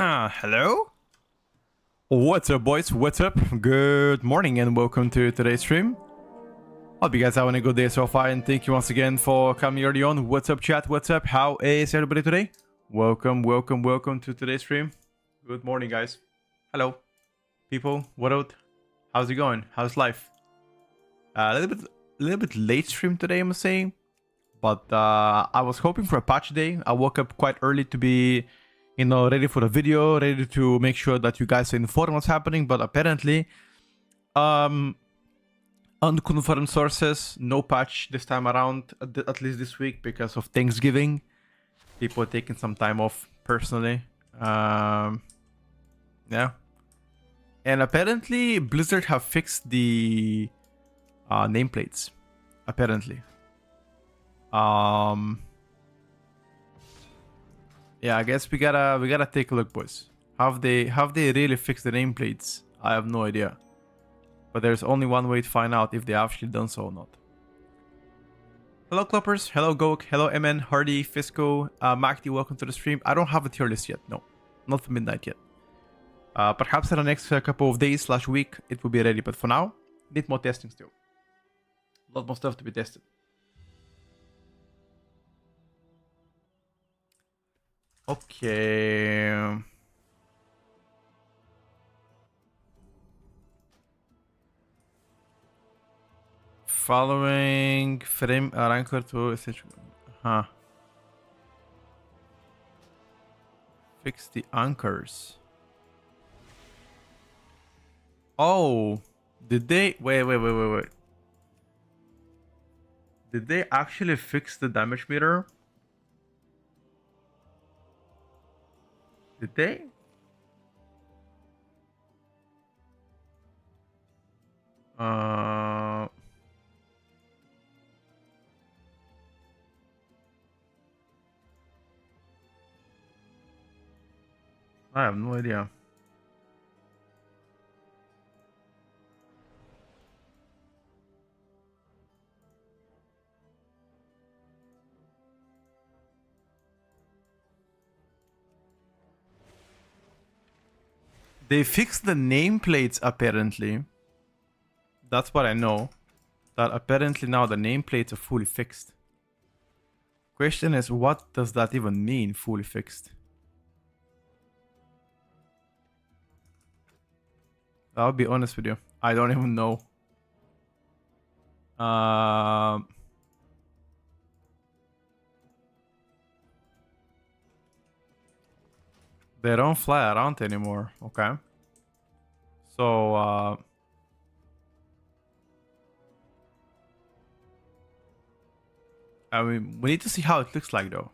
Hello? What's up, boys? What's up? Good morning and welcome to today's stream. Hope you guys having a good day so far, and thank you once again for coming early on. What's up, chat? What's up? How is everybody today? Welcome to today's stream. Good morning, guys. Hello, people. What up? How's it going? How's life? A little bit late stream today, I must say. But I was hoping for a patch day. I woke up quite early to be, ready for the video, ready to make sure that you guys are informed what's happening. But apparently, unconfirmed sources, no patch this time around, at least this week, because of Thanksgiving. People are taking some time off personally. Yeah. And apparently, Blizzard have fixed the nameplates. Apparently. Yeah, I guess we gotta take a look, boys. Have they really fixed the nameplates? I have no idea. But there's only one way to find out if they actually done so or not. Hello, Cloppers. Hello, Gok. Hello, MN, Hardy, Fisco, Makti. Welcome to the stream. I don't have a tier list yet. No, not for midnight yet. Perhaps in the next couple of days / week it will be ready. But for now, need more testing still. A lot more stuff to be tested. Okay. Following frame anchor to essential. Fix the anchors. Oh, did they? Wait. Did they actually fix the damage meter? Did they? I have no idea. They fixed the nameplates apparently. That's what I know. That apparently now the nameplates are fully fixed. Question is, what does that even mean, fully fixed? I'll be honest with you. I don't even know. They don't fly around anymore. Okay. So, I mean, we need to see how it looks like though.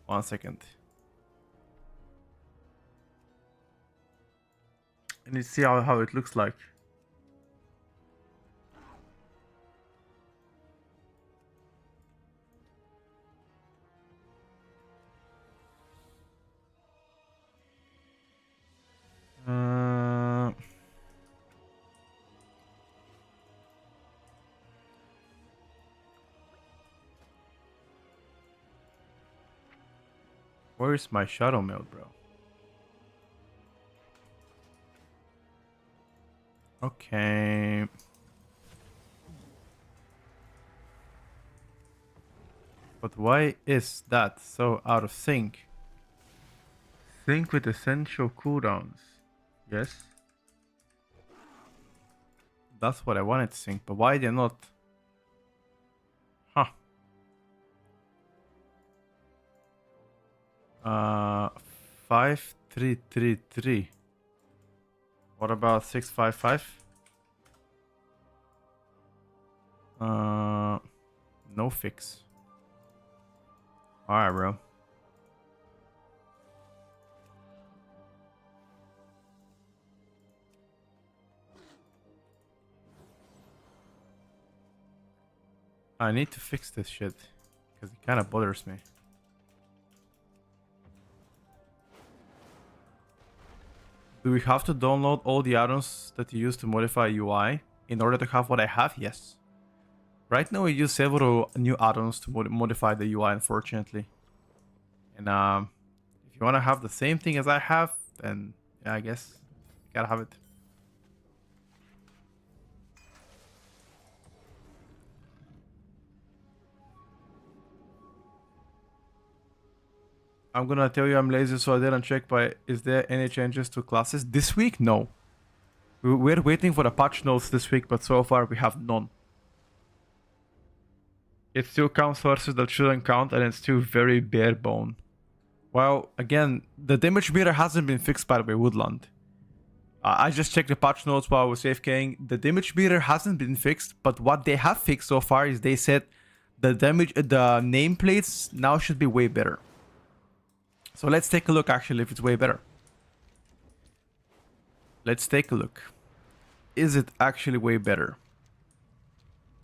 1 second. I need to see how it looks like. Where's my shadow mail, bro? Okay. But why is that so out of sync? Sync with essential cooldowns. Yes. That's what I wanted to sync, but why they're not? Huh. 5333. What about 655? No fix. Alright, bro. I need to fix this shit because it kind of bothers me. Do we have to download all the add-ons that you use to modify UI in order to have what I have? Yes. Right now we use several new add-ons to modify the UI, unfortunately. And If you want to have the same thing as I have, then yeah, I guess you gotta have it. I'm gonna tell you I'm lazy, so I didn't check, but is there any changes to classes this week? No. We're waiting for the patch notes this week, but so far we have none. It still counts sources that shouldn't count, and it's still very bare bone. Well, again, the damage meter hasn't been fixed by the way, Woodland. I just checked the patch notes while I was AFKing. The damage meter hasn't been fixed, but what they have fixed so far is they said the nameplates now should be way better. So let's take a look actually if it's way better. Let's take a look. Is it actually way better?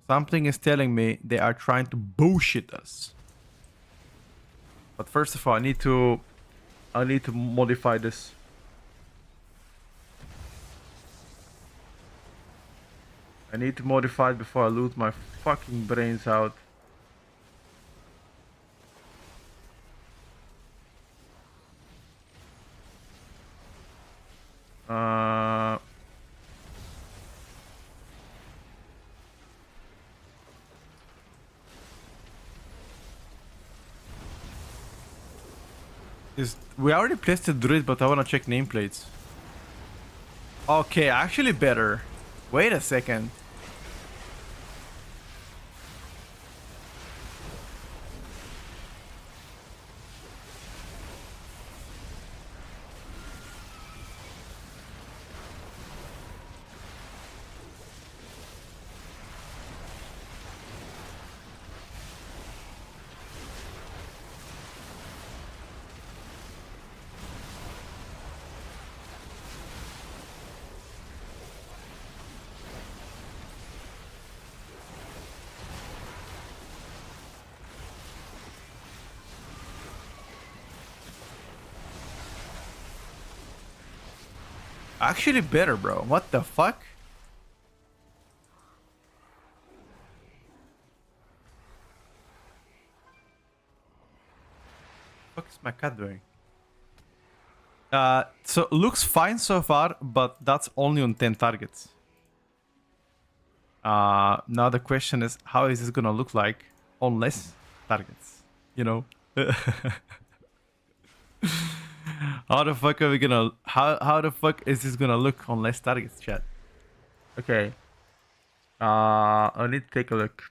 Something is telling me they are trying to bullshit us. But first of all, I need to modify this. I need to modify it before I lose my fucking brains out. We already placed the Druid, but I want to check nameplates. Okay, actually better. Wait a second. Actually better, bro. What the fuck? What is my cat doing? So looks fine so far, but that's only on 10 targets. Now the question is, how is this gonna look like on less targets? You know? How the fuck are we gonna... How the fuck is this gonna look on less targets, chat? Okay. I need to take a look.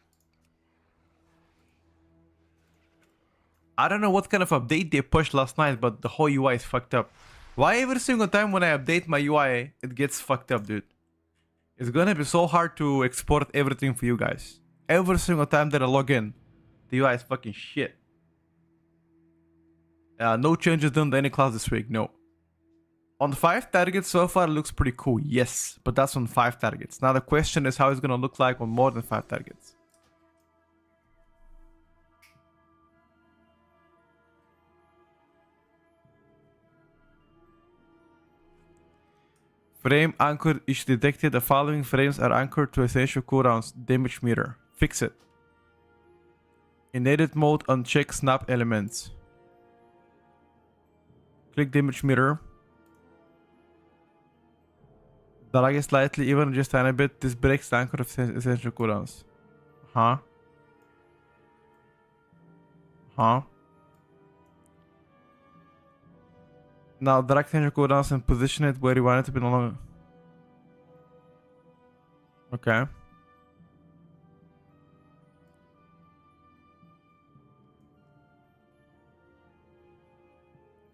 I don't know what kind of update they pushed last night, but the whole UI is fucked up. Why every single time when I update my UI, it gets fucked up, dude? It's gonna be so hard to export everything for you guys. Every single time that I log in, the UI is fucking shit. No changes done to any class this week, no. On 5 targets so far, it looks pretty cool, yes. But that's on 5 targets. Now the question is how it's gonna look like on more than 5 targets. Frame anchor is detected. The following frames are anchored to essential cooldowns. Damage meter. Fix it. In edit mode, uncheck snap elements. Click damage meter. Drag it slightly, even just a tiny bit. This breaks the anchor of essential cooldowns. Huh? Huh? Now drag essential cooldowns and position it where you want it to be no longer. Okay.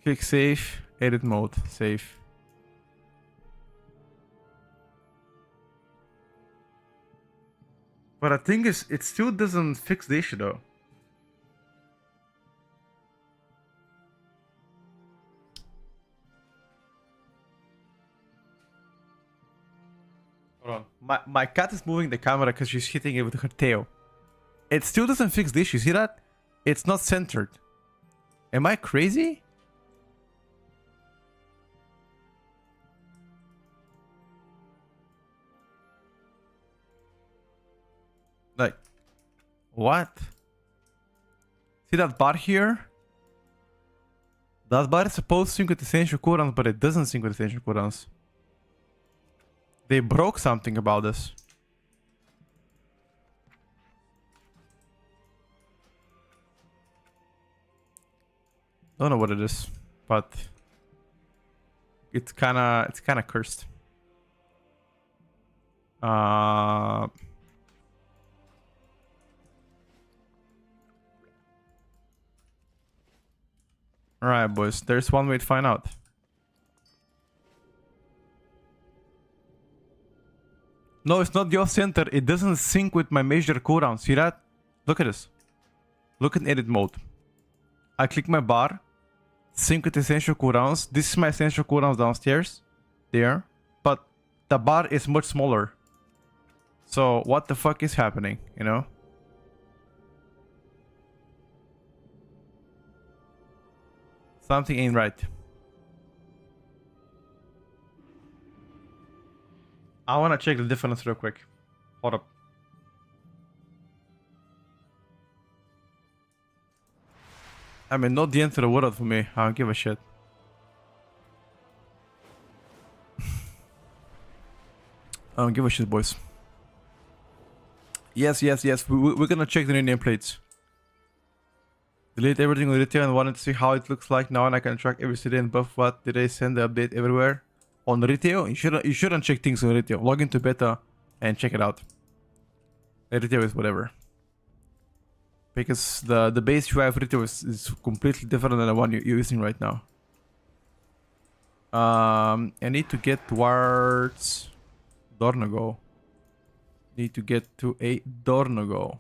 Click save, edit mode, save. But the thing is, it still doesn't fix the issue though. Hold on. My cat is moving the camera because she's hitting it with her tail. It still doesn't fix the issue. See that? It's not centered. Am I crazy? Like, what? See that bar here? That bar is supposed to sync with essential cooldowns, but it doesn't sync with essential cooldowns. They broke something about this. Don't know what it is, but it's kinda cursed. Alright, boys. There's one way to find out. No, it's not the off-center. It doesn't sync with my major cooldown. See that? Look at this. Look in edit mode. I click my bar. Sync with essential cooldowns. This is my essential cooldowns downstairs. There. But the bar is much smaller. So what the fuck is happening, you know? Something ain't right. I wanna check the difference real quick. Hold up. I mean, not the end of the world for me. I don't give a shit. I don't give a shit, boys. Yes. We're gonna check the new nameplates. Delete everything on retail and wanted to see how it looks like now, and I can track every city and buff. What did they send the update everywhere? On retail, you shouldn't check things on retail. Log into beta and check it out. Retail is whatever. Because the base UI of retail is completely different than the one you're using right now. I need to get towards Dornogo. Need to get to a Dornogo.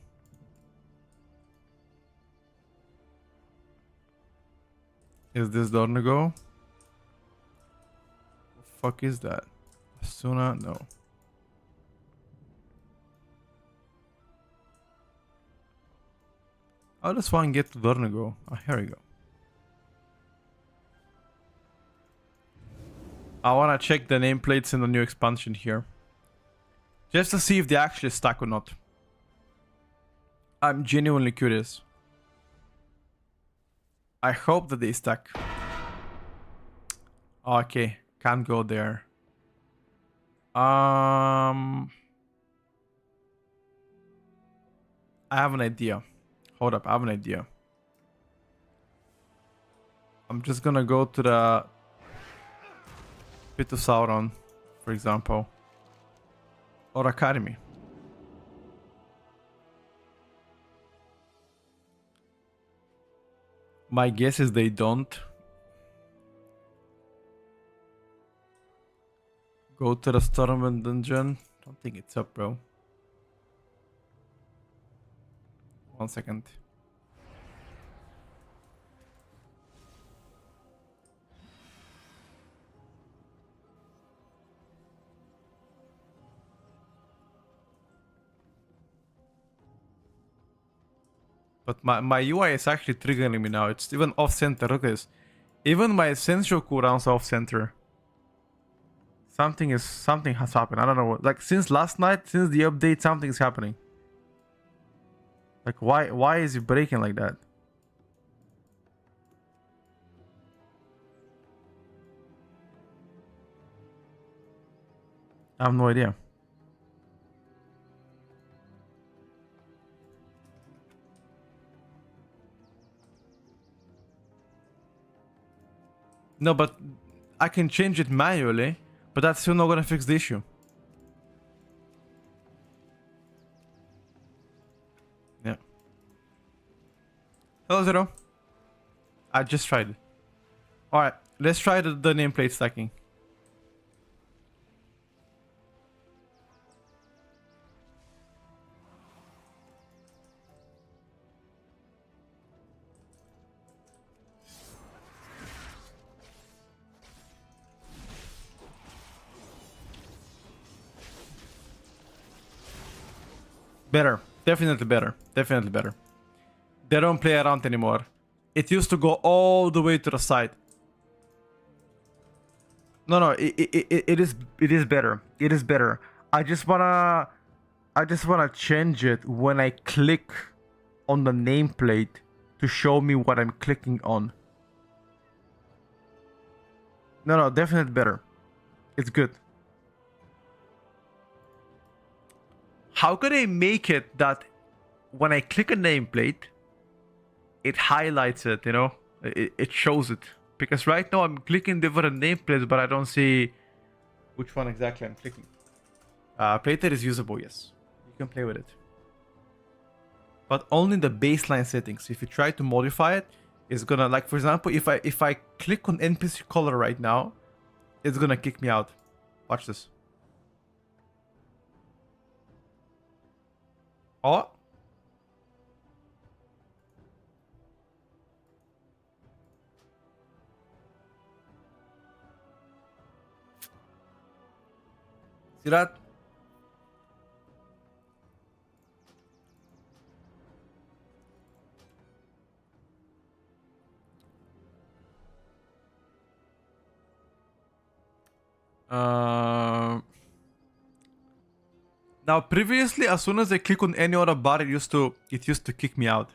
Is this Dornogo? What the fuck is that? Asuna? No. I just want to get to Dornogo. Oh, here we go. I want to check the nameplates in the new expansion here. Just to see if they actually stack or not. I'm genuinely curious. I hope that they stack. Okay, can't go there. I have an idea. Hold up, I have an idea. I'm just gonna go to the Pit of Sauron, for example. Or Academy. My guess is they don't. Go to the Stormwind dungeon. Don't think it's up, bro. 1 second. But my UI is actually triggering me now. It's even off-center. Look at this. Even my essential cooldowns are off-center. Something has happened. I don't know what. Like since last night, since the update, something is happening. Like why is it breaking like that? I have no idea. No, but I can change it manually, but that's still not gonna fix the issue. Yeah. Hello, Zero. I just tried it. Alright, let's try the nameplate stacking. Better. Definitely better. Definitely better. They don't play around anymore. It used to go all the way to the side. No, it is better. It is better. I just wanna change it when I click on the nameplate to show me what I'm clicking on. No, definitely better. It's good. How could I make it that when I click a nameplate, it highlights it, you know? It shows it. Because right now I'm clicking different nameplates, but I don't see which one exactly I'm clicking. Plater is usable, yes. You can play with it. But only the baseline settings. If you try to modify it, it's gonna, like, for example, if I click on NPC color right now, it's gonna kick me out. Watch this. Oh. See that? Now previously, as soon as I click on any other bar, it used to kick me out.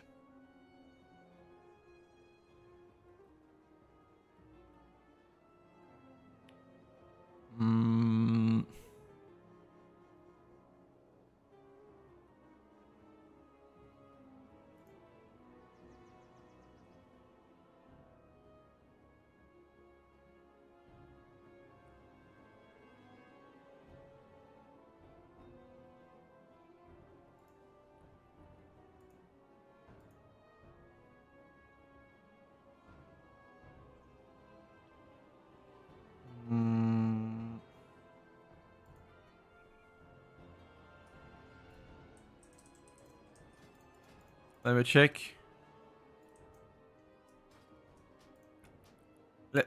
Let me check.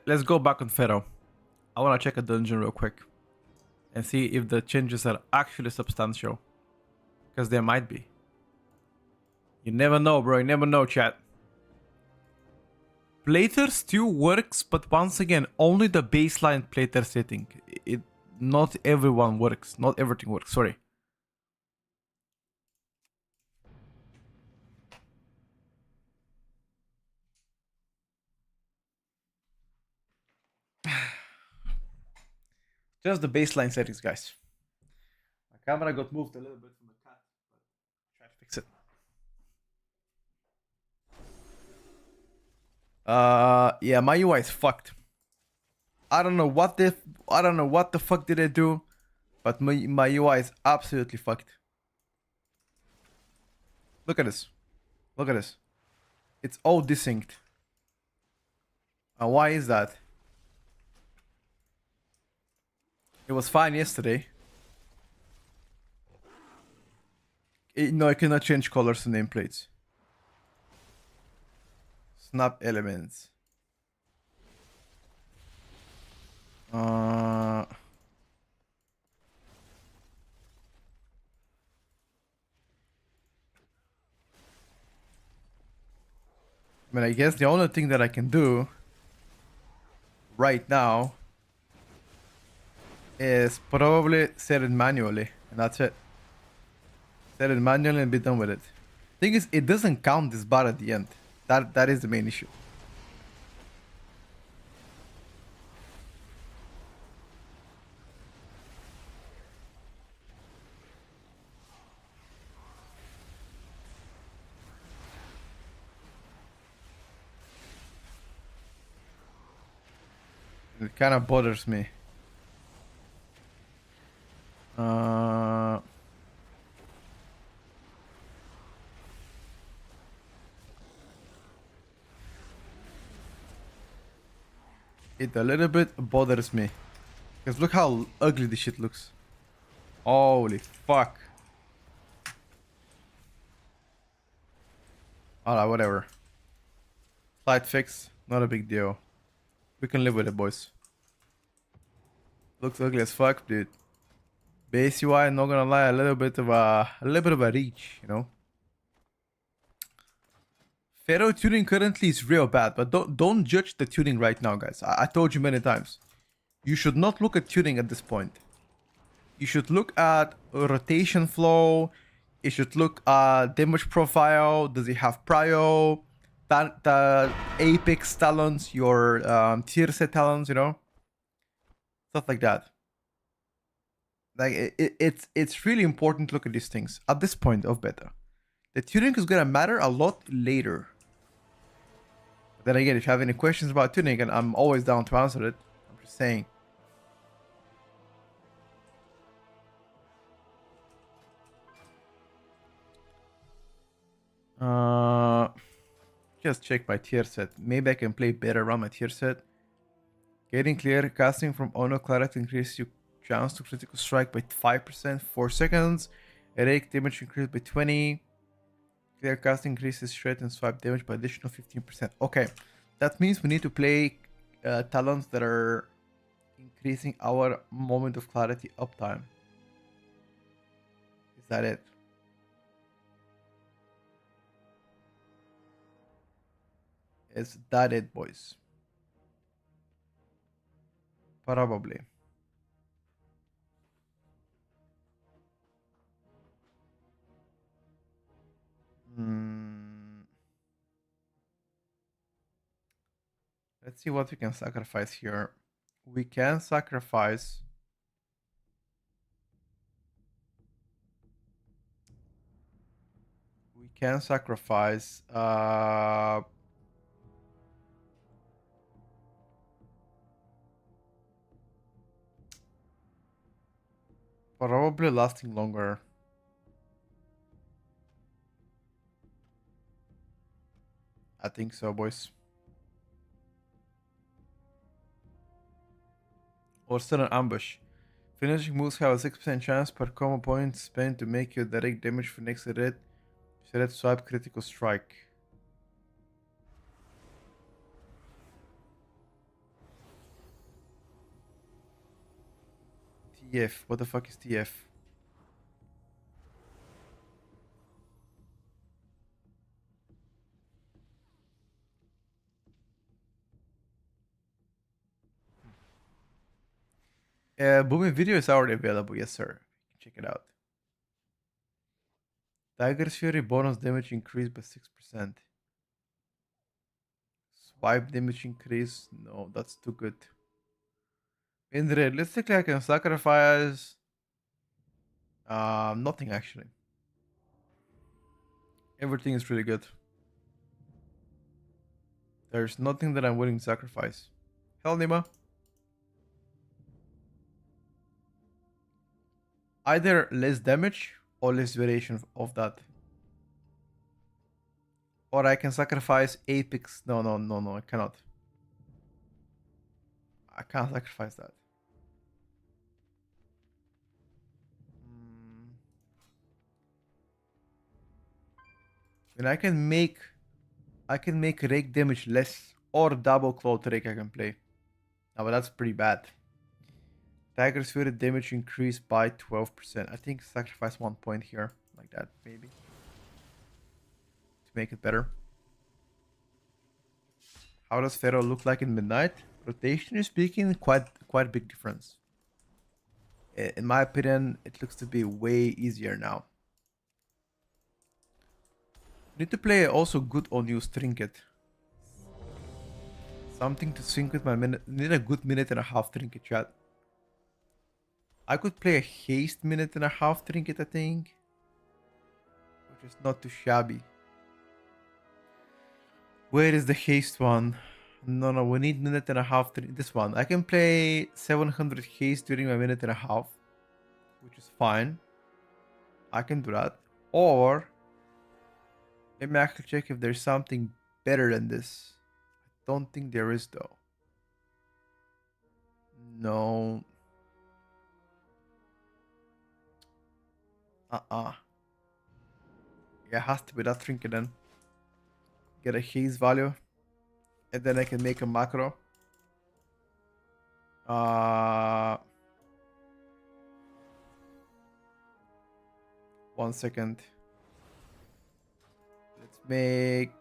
Let's go back on Pharaoh. I want to check a dungeon real quick and see if the changes are actually substantial. Because there might be. You never know, bro. You never know, chat. Plater still works, but once again, only the baseline plater setting. Not everyone works. Not everything works. Sorry. Just the baseline settings, guys. My camera got moved a little bit from the cat, but try to fix it. Yeah, my UI is fucked. I don't know what the fuck did I do, but my UI is absolutely fucked. Look at this. Look at this. It's all desynced. Why is that? It was fine yesterday. No, I cannot change colors to nameplates. Snap elements. I mean, I guess the only thing that I can do right now is probably set it manually, and that's it. Set it manually and be done with it. Thing is, it doesn't count this bar at the end. That is the main issue. It kind of bothers me. It a little bit bothers me. Because look how ugly this shit looks. Holy fuck. Alright, whatever. Slight fix, not a big deal. We can live with it, boys. Looks ugly as fuck, dude. Base UI, not gonna lie, a little bit of a reach, you know. Pharaoh tuning currently is real bad, but don't judge the tuning right now, guys. I told you many times. You should not look at tuning at this point. You should look at rotation flow. You should look at damage profile. Does it have prio? The apex talents, your tier set talents, you know? stuff like that. Like it's really important to look at these things at this point of beta. The tuning is gonna matter a lot later. But then again, if you have any questions about tuning, and I'm always down to answer it. I'm just saying. Just check my tier set. Maybe I can play better around my tier set. Getting clear casting from Ono Clarity increases your chance to critical strike by 5%, 4 seconds. Rake damage increased by 20. Clear casting increases shred and swipe damage by additional 15%. Okay, that means we need to play talents that are increasing our moment of clarity uptime. Is that it? Is that it, boys? Probably. Let's see what we can sacrifice here. We can sacrifice. We can sacrifice. Probably lasting longer. I think so, boys. Or still an ambush. Finishing moves have a 6% chance per combo point spent to make your direct damage for next red swipe critical strike. TF. What the fuck is TF? Booming video is already available. Yes, sir. Check it out. Tiger's Fury bonus damage increased by 6%. Swipe damage increase. No, that's too good. And realistically, I can sacrifice nothing actually. Everything is really good. There's nothing that I'm willing to sacrifice. Hell, Nima. Either less damage or less variation of that. Or I can sacrifice Apex. No, I cannot. I can't sacrifice that. And I can make rake damage less or double cloth rake I can play. Now, but that's pretty bad. Tiger's Fury damage increased by 12%. I think sacrifice 1 point here. Like that, maybe. To make it better. How does Pharaoh look like in Midnight? Rotationally speaking, quite big difference. In my opinion, it looks to be way easier now. Need to play also good unused trinket. Something to sync with my minute. Need a good minute and a half trinket, chat. I could play a haste minute and a half trinket, I think. Which is not too shabby. Where is the haste one? No, we need minute and a half. This one. I can play 700 haste during my minute and a half. Which is fine. I can do that. Or let me actually check if there's something better than this. I don't think there is though. No. Yeah, it has to be that trinket then. Get a haze value. And then I can make a macro. 1 second. Let's make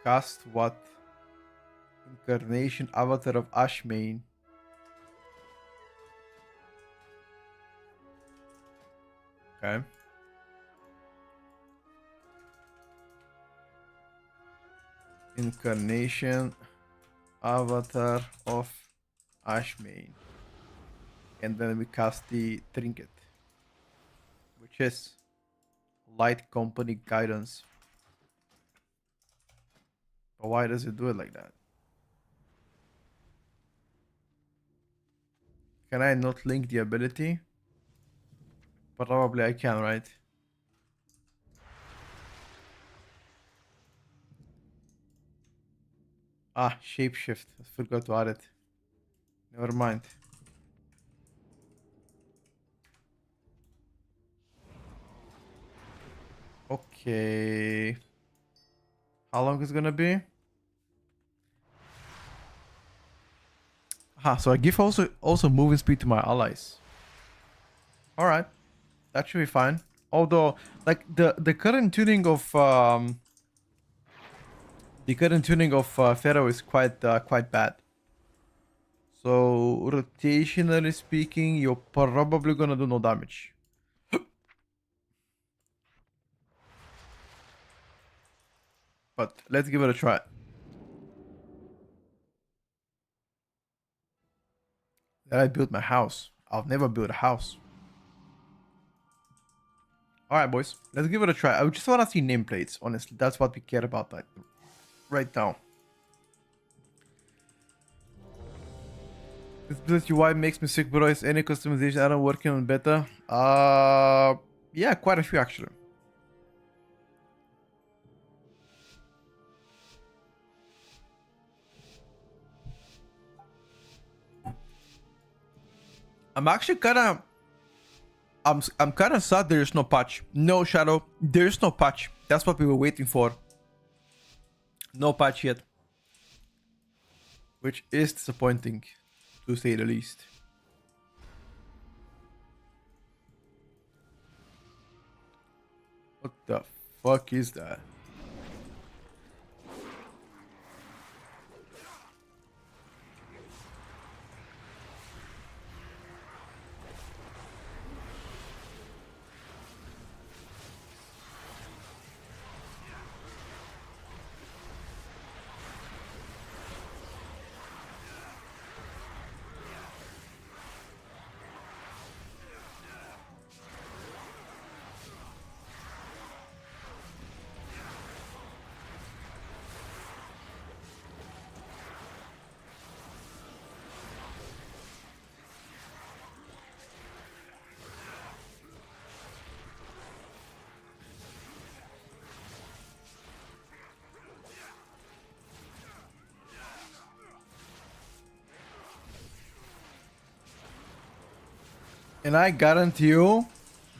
cast what? Incarnation Avatar of Ashmane. Okay. Incarnation avatar of Ashmane. And then we cast the trinket, which is light company guidance. But why does it do it like that? Can I not link the ability? Probably I can, right? Ah, shapeshift. I forgot to add it. Never mind. Okay. How long is it gonna be? So I give also moving speed to my allies. All right, that should be fine. Although, like the current tuning of Pharaoh is quite bad. So rotationally speaking, you're probably gonna do no damage. But let's give it a try. Then I built my house. I'll never build a house. All right, boys, let's give it a try. I just want to see nameplates. Honestly, that's what we care about like right now. This build UI makes me sick, bro. Is any customization I don't working on beta? Yeah, quite a few actually. I'm actually I'm kind of sad there is no patch. No, Shadow, there is no patch. That's what we were waiting for. No patch yet, which is disappointing, to say the least. What the fuck is that? And I guarantee you,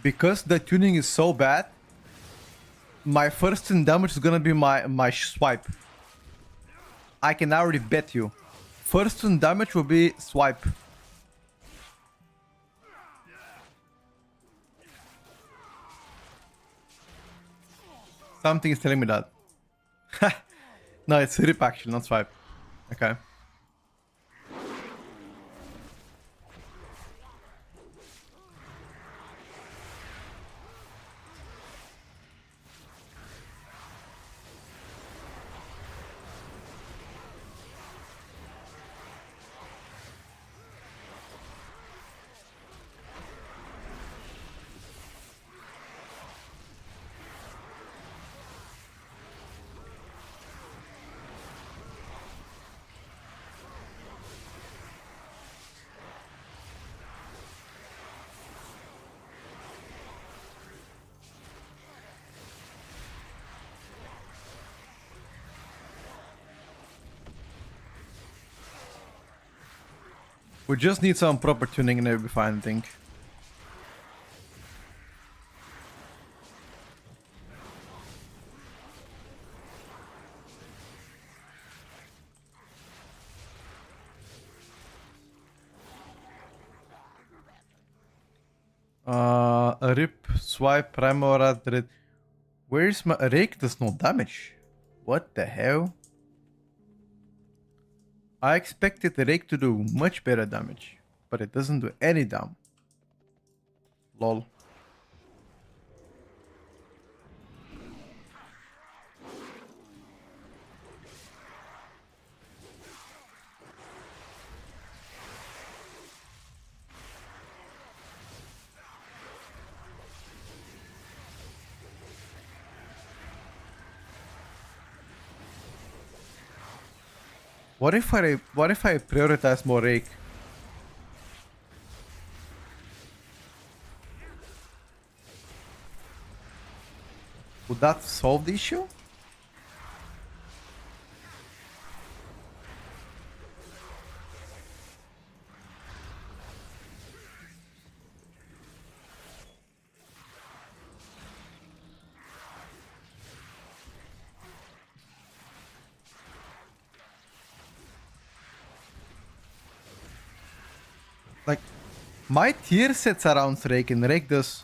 because the tuning is so bad, my first in damage is gonna be my swipe. I can already bet you. First in damage will be swipe. Something is telling me that. No, it's rip actually, not swipe. Okay. We just need some proper tuning and it'll be fine, I think. A rip, swipe, primora, dread. Where's my rake? Does no damage. What the hell? I expected the rake to do much better damage, but it doesn't do any damage. Lol. What if I prioritize more rake? Would that solve the issue? Like, my tier sets around rake and rake does...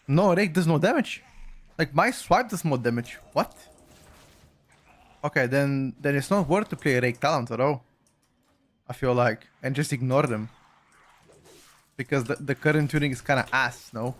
No, rake does no damage. Like, my swipe does more damage. What? Okay, then it's not worth to play rake talent at all. I feel like. And just ignore them. Because the current tuning is kind of ass, no?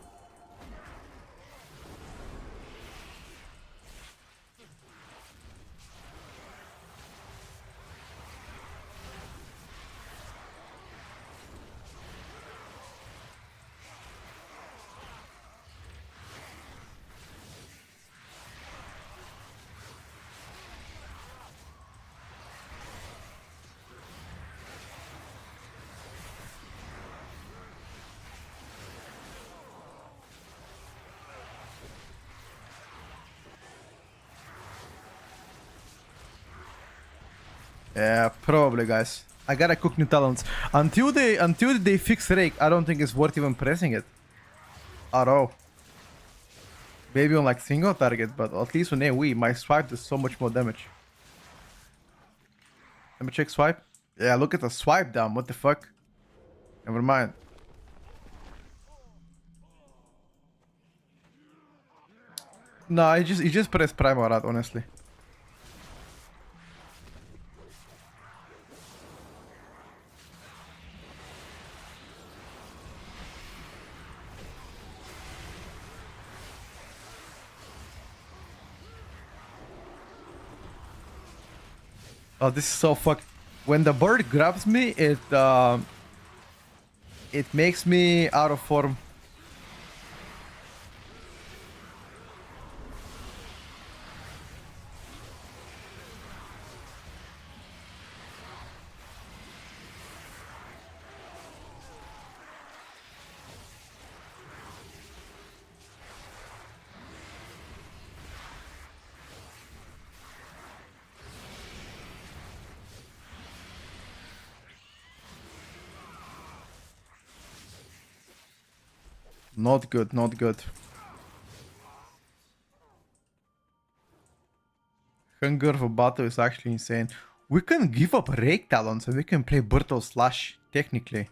Yeah, probably, guys. I gotta cook new talents. Until they fix rake, I don't think it's worth even pressing it. At all. Maybe on like single target, but at least on AoE, my swipe does so much more damage. Let me check swipe. Yeah, look at the swipe down. What the fuck? Never mind. No, you just press primal rat, honestly. Oh, this is so fuck. When the bird grabs me, it makes me out of form. Not good, not good. Hunger for battle is actually insane. We can give up rake talents and we can play brutal slash, technically.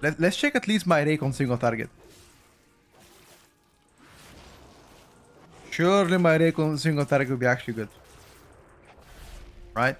Let's check at least my rake on single target. Surely my rake on single target will be actually good. Right?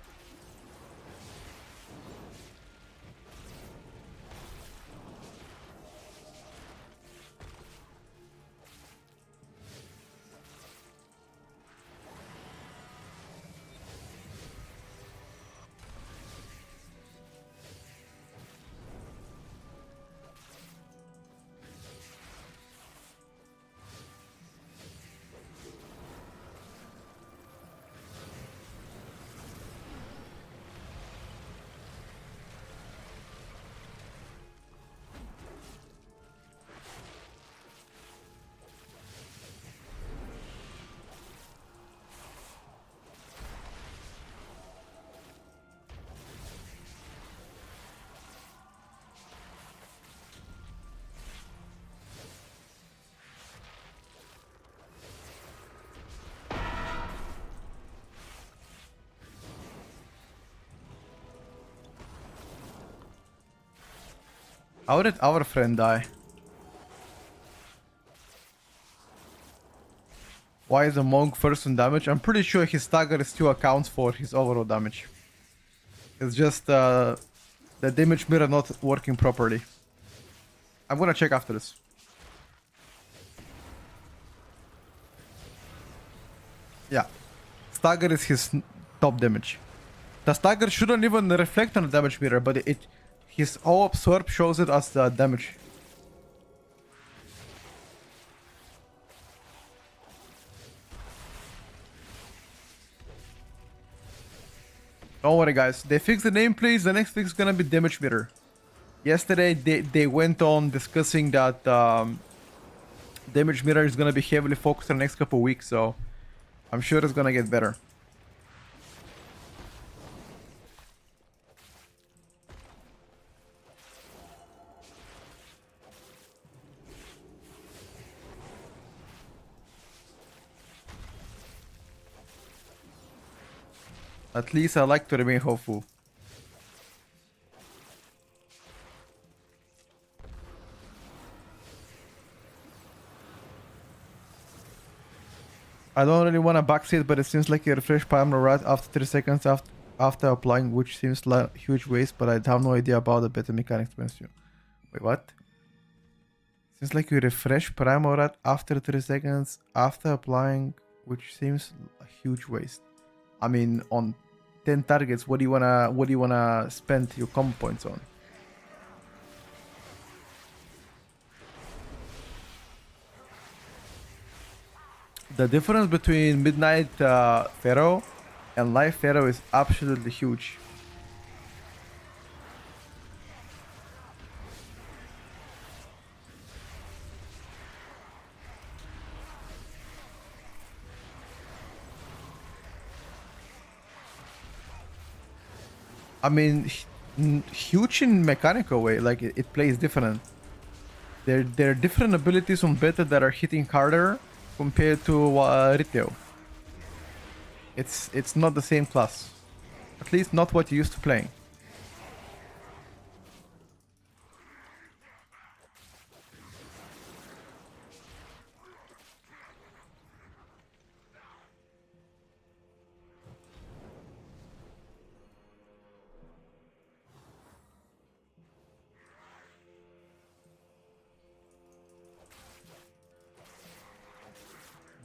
How did our friend die? Why is a monk first on damage? I'm pretty sure his stagger still accounts for his overall damage. It's just the damage mirror not working properly. I'm gonna check after this. Yeah. Stagger is his top damage. The stagger shouldn't even reflect on the damage mirror, but his all absorb shows it as the damage. Don't worry, guys. They fixed the nameplates. The next fix is gonna be damage meter. Yesterday, they went on discussing that damage meter is gonna be heavily focused in the next couple weeks, so I'm sure it's gonna get better. At least I like to remain hopeful. I don't really want to backseat, but it seems like you refresh primer right after 3 seconds after applying, which seems like huge waste, but I have no idea about the better mechanics to you. Wait, what? Seems like you refresh primer right after 3 seconds after applying, which seems a huge waste. I mean, on 10 targets, what do you wanna spend your combo points on? The difference between Midnight Pharaoh and Live Pharaoh is absolutely huge. I mean, huge in mechanical way, like it plays different. There are different abilities on beta that are hitting harder compared to retail. It's not the same class, at least not what you used to playing.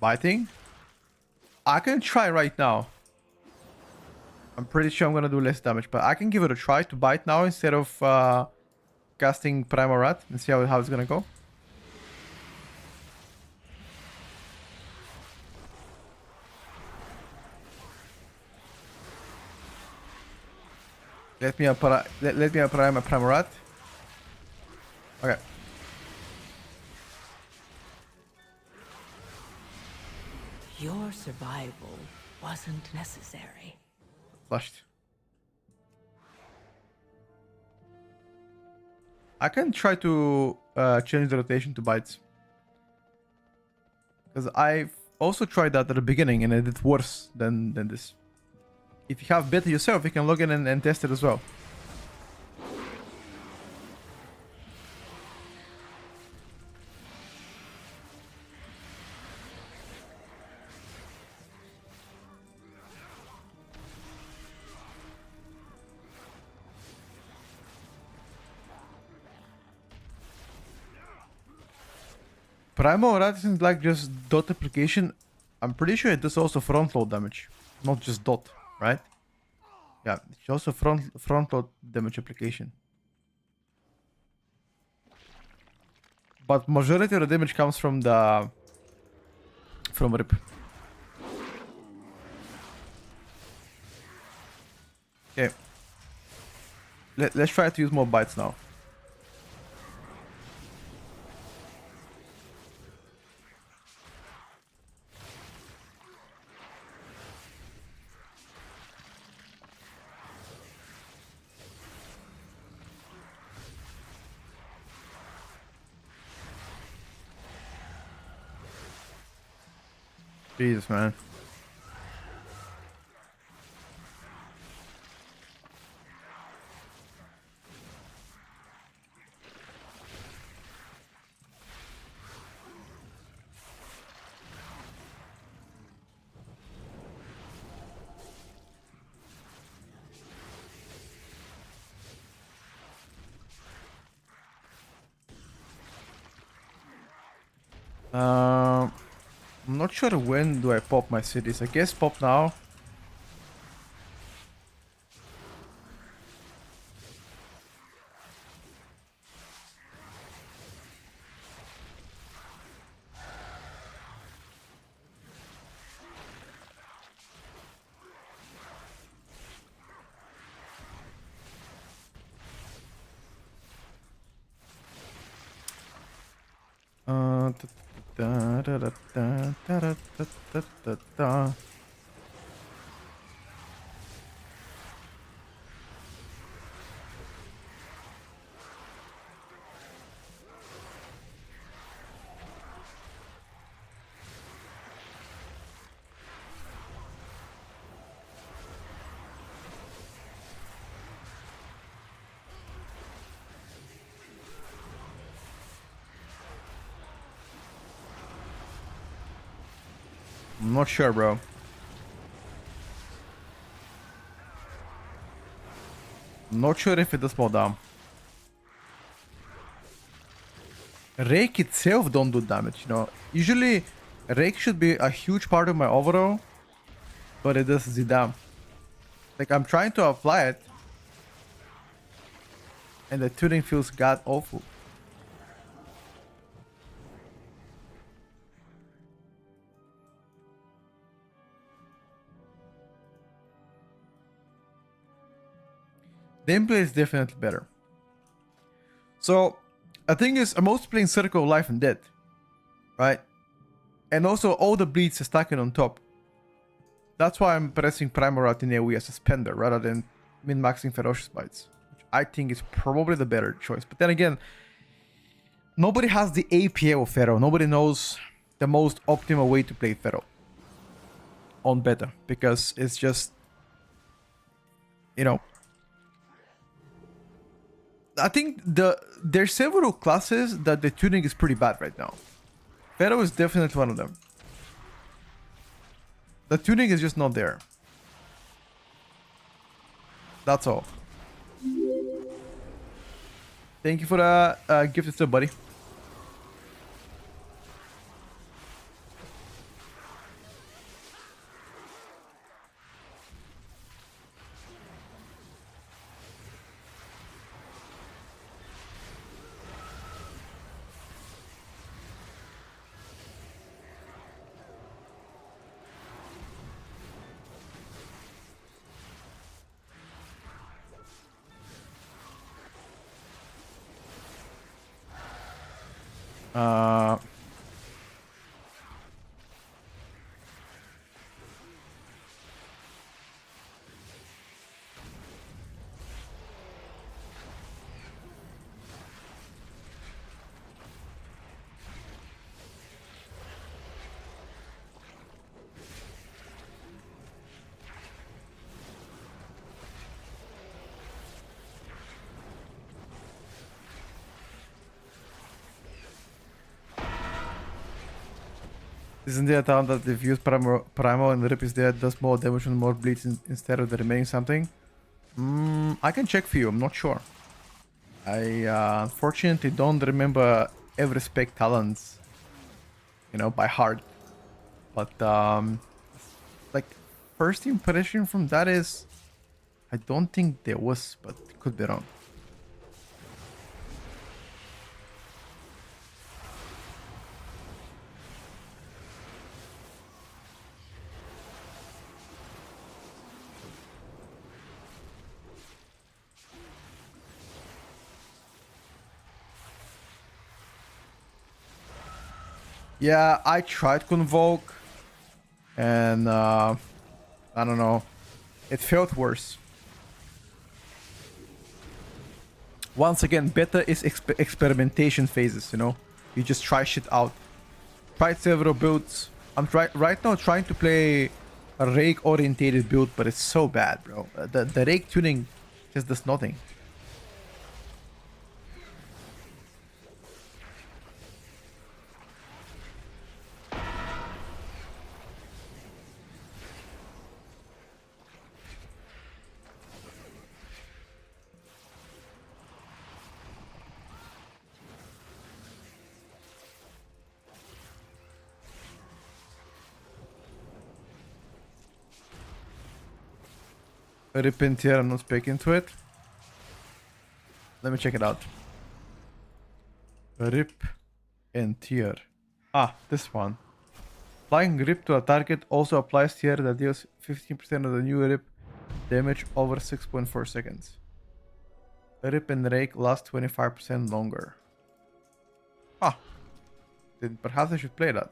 Biting? I can try right now. I'm pretty sure I'm gonna do less damage, but I can give it a try to bite now instead of casting Primal Rat and see how it's gonna go. Let me apply my Primal Rat. Okay. Your survival wasn't necessary. Flushed. I can try to change the rotation to bites. Because I've also tried that at the beginning and it did worse than this. If you have beta yourself, you can log in and test it as well. Primal Rat isn't like just dot application. I'm pretty sure it does also front load damage, not just dot, right? Yeah, it's also front load damage application. But majority of the damage comes from rip. Okay. Let's try to use more bites now. Jesus, man. I'm not sure when do I pop my cities. I guess pop now. I'm not sure, bro. Not sure if it does more damage. Rake itself don't do damage, you know. Usually, Rake should be a huge part of my overall, but it does the damage. Like, I'm trying to apply it, and the tuning feels god awful. Nameplate is definitely better. So, the thing is, I'm also playing Circle of Life and Death, right? And also, all the bleeds are stacking on top. That's why I'm pressing Primal Route in AoE as a spender rather than min-maxing Ferocious Bites, which I think is probably the better choice. But then again, nobody has the APA of Pharaoh. Nobody knows the most optimal way to play Pharaoh on beta, because it's just, you know, I think there's several classes that the tuning is pretty bad right now. Pharaoh is definitely one of them. The tuning is just not there. That's all. Thank you for the gift sub, buddy. Uh, Isn't there a town that if you use Primal and Rip is there, does more damage and more bleeds instead of the remaining something? I can check for you, I'm not sure. I unfortunately don't remember every spec talents, you know, by heart. But like, first impression from that is, I don't think there was, but could be wrong. Yeah, I tried Convoke, and I don't know, it felt worse. Once again, beta is experimentation phases, you know? You just try shit out. Tried several builds. I'm right now trying to play a rake orientated build, but it's so bad, bro. The rake tuning just does nothing. Rip in tier, I'm not speaking to it. Let me check it out. Rip in tier. Ah, this one. Applying rip to a target also applies tier that deals 15% of the new rip damage over 6.4 seconds. Rip and rake last 25% longer. Ah. Then perhaps I should play that.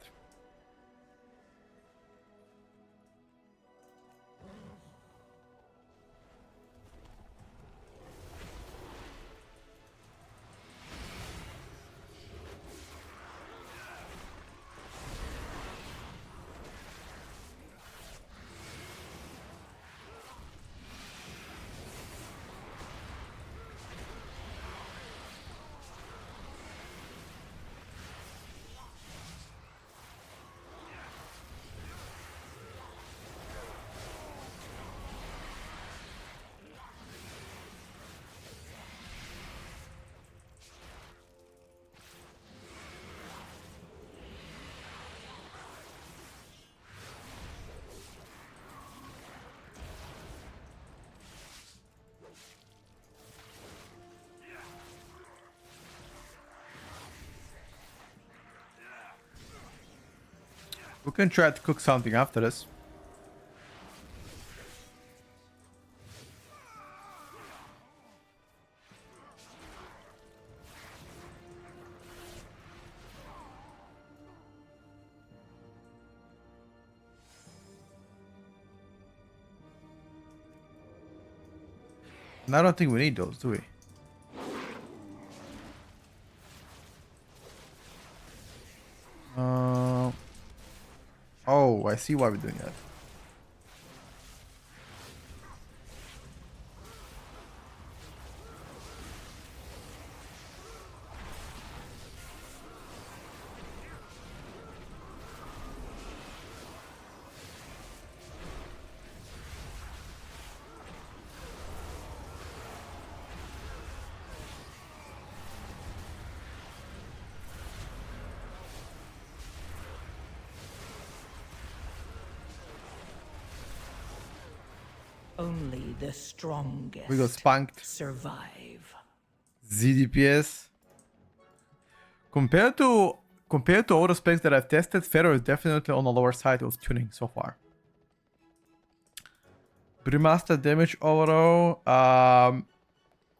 We can try to cook something after this. And I don't think we need those, do we? Oh, I see why we're doing that. Only the strongest We got spanked. survive. ZDPS. Compared to other specs that I've tested, Pharaoh is definitely on the lower side of tuning so far. Brewmaster damage overall,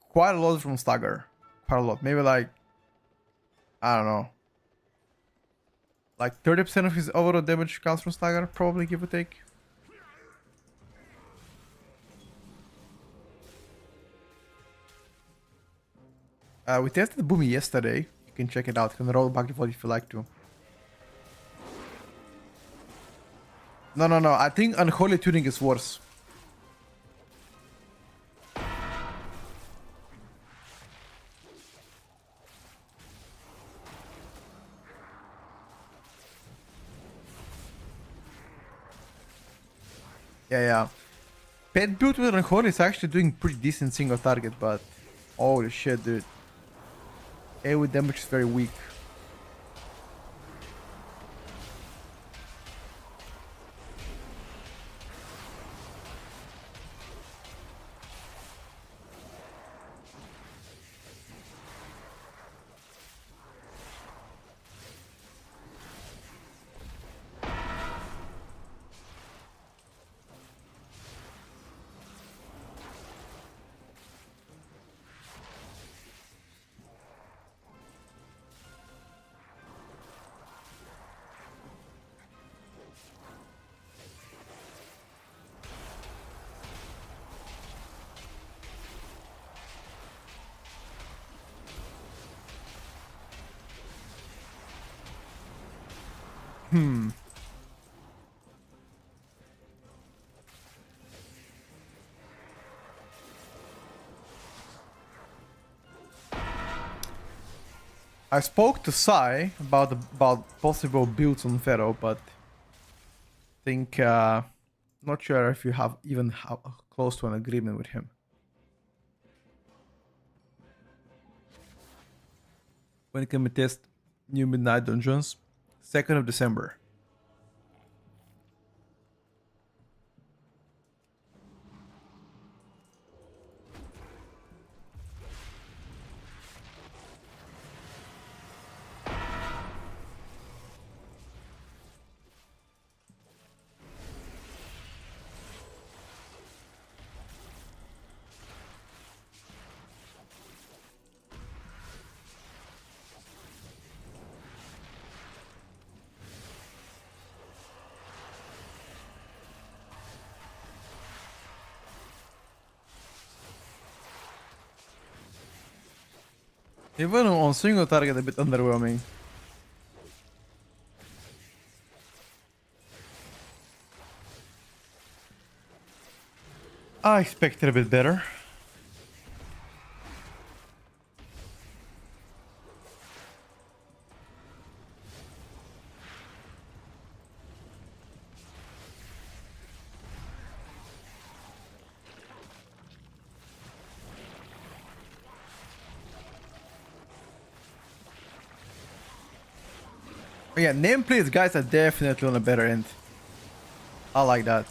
quite a lot from Stagger. Quite a lot. Maybe like, I don't know. Like 30% of his overall damage comes from Stagger, probably, give or take. We tested Boomy yesterday. You can check it out. You can roll back the VOD if you like to. No. I think Unholy Tuning is worse. Yeah. Pet build with Unholy is actually doing pretty decent single target, but holy shit, dude. AoE damage is very weak. I spoke to Sai about possible builds on Pharaoh, but think not sure if you have even close to an agreement with him. When can we test new Midnight Dungeons? 2nd of December. Even on single target, a bit underwhelming. I expected a bit better. But yeah, nameplates guys are definitely on a better end. I like that.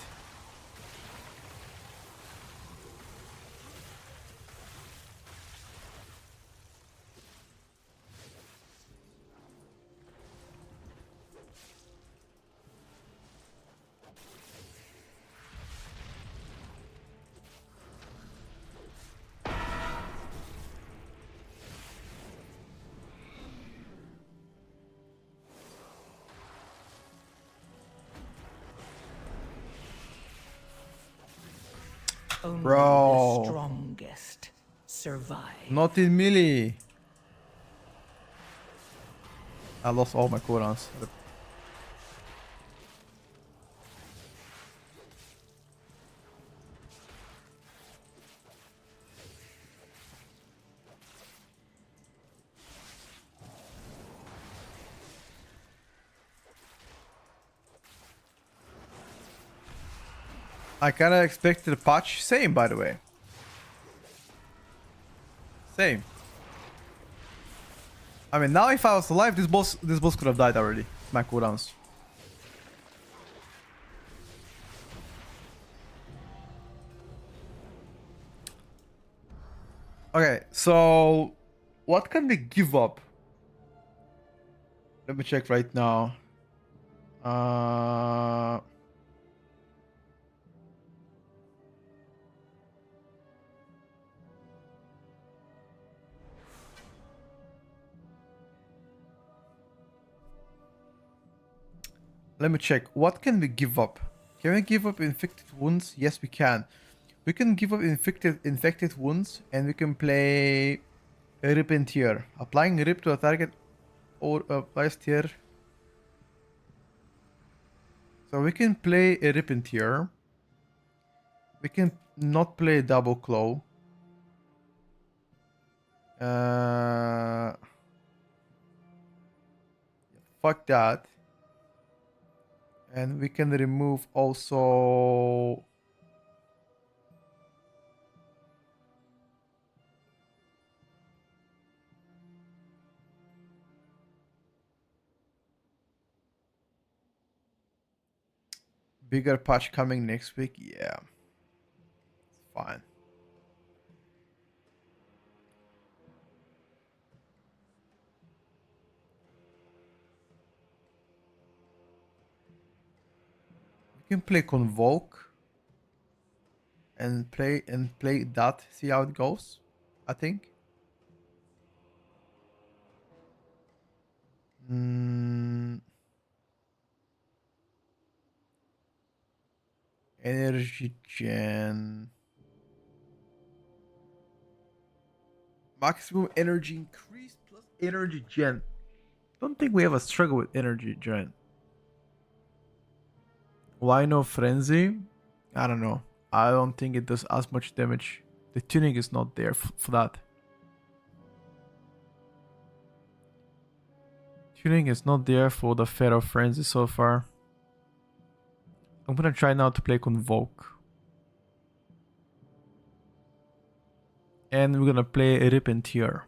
Only Bro. the strongest survive. Not in melee. I lost all my cooldowns. I kinda expected a patch. Same, by the way. Same. I mean, now if I was alive, this boss could have died already. My cooldowns. Okay, so what can we give up? Let me check right now. Let me check. What can we give up? Can we give up infected wounds? Yes, we can. We can give up infected wounds, and we can play a rip and tear. Applying rip to a target or applies tear. So we can play a rip and tear. We can not play double claw. Fuck that. And we can remove also bigger patch coming next week. Yeah, it's fine. We can play Convoke and play that. See how it goes. I think. Energy gen. Maximum energy increase plus energy gen. Don't think we have a struggle with energy gen. Why no frenzy? I don't know. I don't think it does as much damage. The tuning is not there for that. Tuning is not there for the Pharaoh Frenzy so far. I'm gonna try now to play Convoke. And we're gonna play Rip and Tear.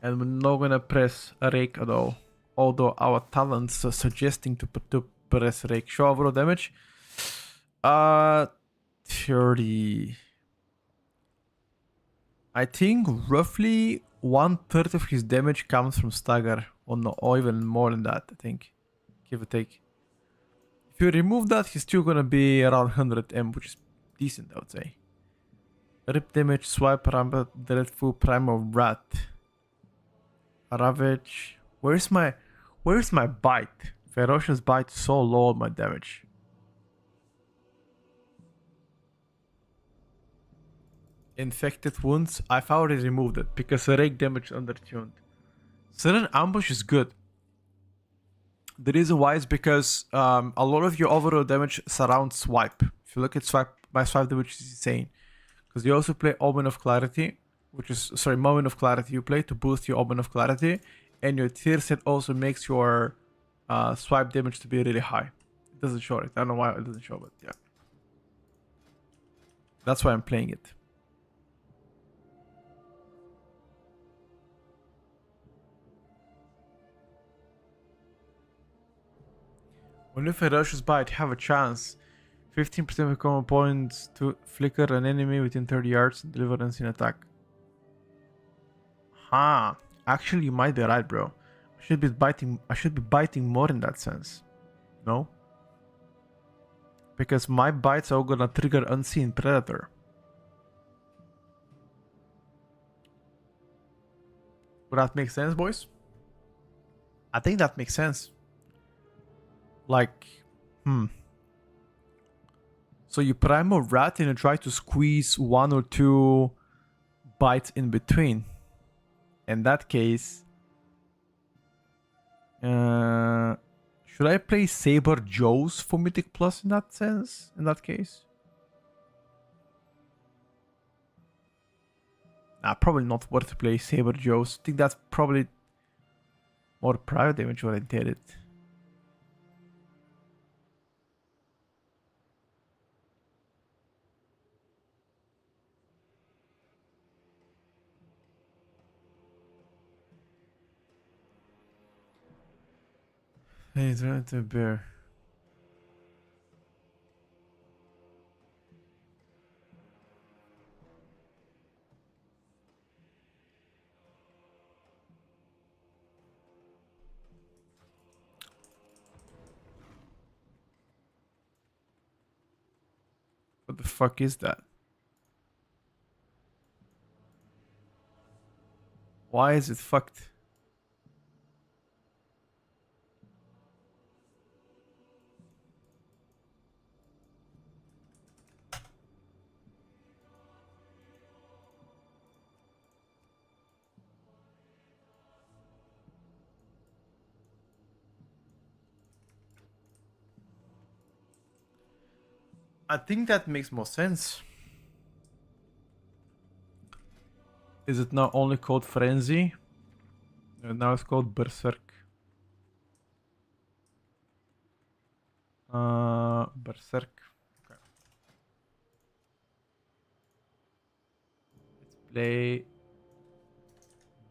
And we're not gonna press a Rake at all. Although our talents are suggesting to press Rake. Show overall damage. 30. I think roughly 1/3 of his damage comes from stagger. Or even more than that, I think. Give or take. If you remove that, he's still gonna be around 100 M, which is decent, I would say. Rip damage, swipe, rampant, dreadful, primal rat. Ravage. Where's my bite? Ferocious bite is so low on my damage. infected wounds, I've already removed it because rake damage undertuned. Sudden ambush is good. The reason why is because a lot of your overall damage surrounds swipe. If you look at swipe, my swipe damage is insane. Because you also play Omen of Clarity, which is, sorry, Moment of Clarity you play to boost your Omen of Clarity. And your tier set also makes your swipe damage to be really high. It doesn't show it. I don't know why it doesn't show, but yeah. That's why I'm playing it. When if a rushes by it, have a chance. 15% of common points to flicker an enemy within 30 yards and deliver an instant attack. Huh. Actually, you might be right, bro. I should be biting more in that sense. No? Because my bites are gonna trigger unseen predator. Would that make sense, boys? I think that makes sense. Like, So you prime a rat and you try to squeeze 1 or 2 bites in between. In that case, should I play Saber Joes for Mythic Plus in that sense? In that case? Nah, probably not worth to play Saber Joes. I think that's probably more private damage oriented. Hey, trying to bear. What the fuck is that? Why is it fucked? I think that makes more sense. Is it now only called Frenzy? Now it's called Berserk. Berserk. Okay. Let's play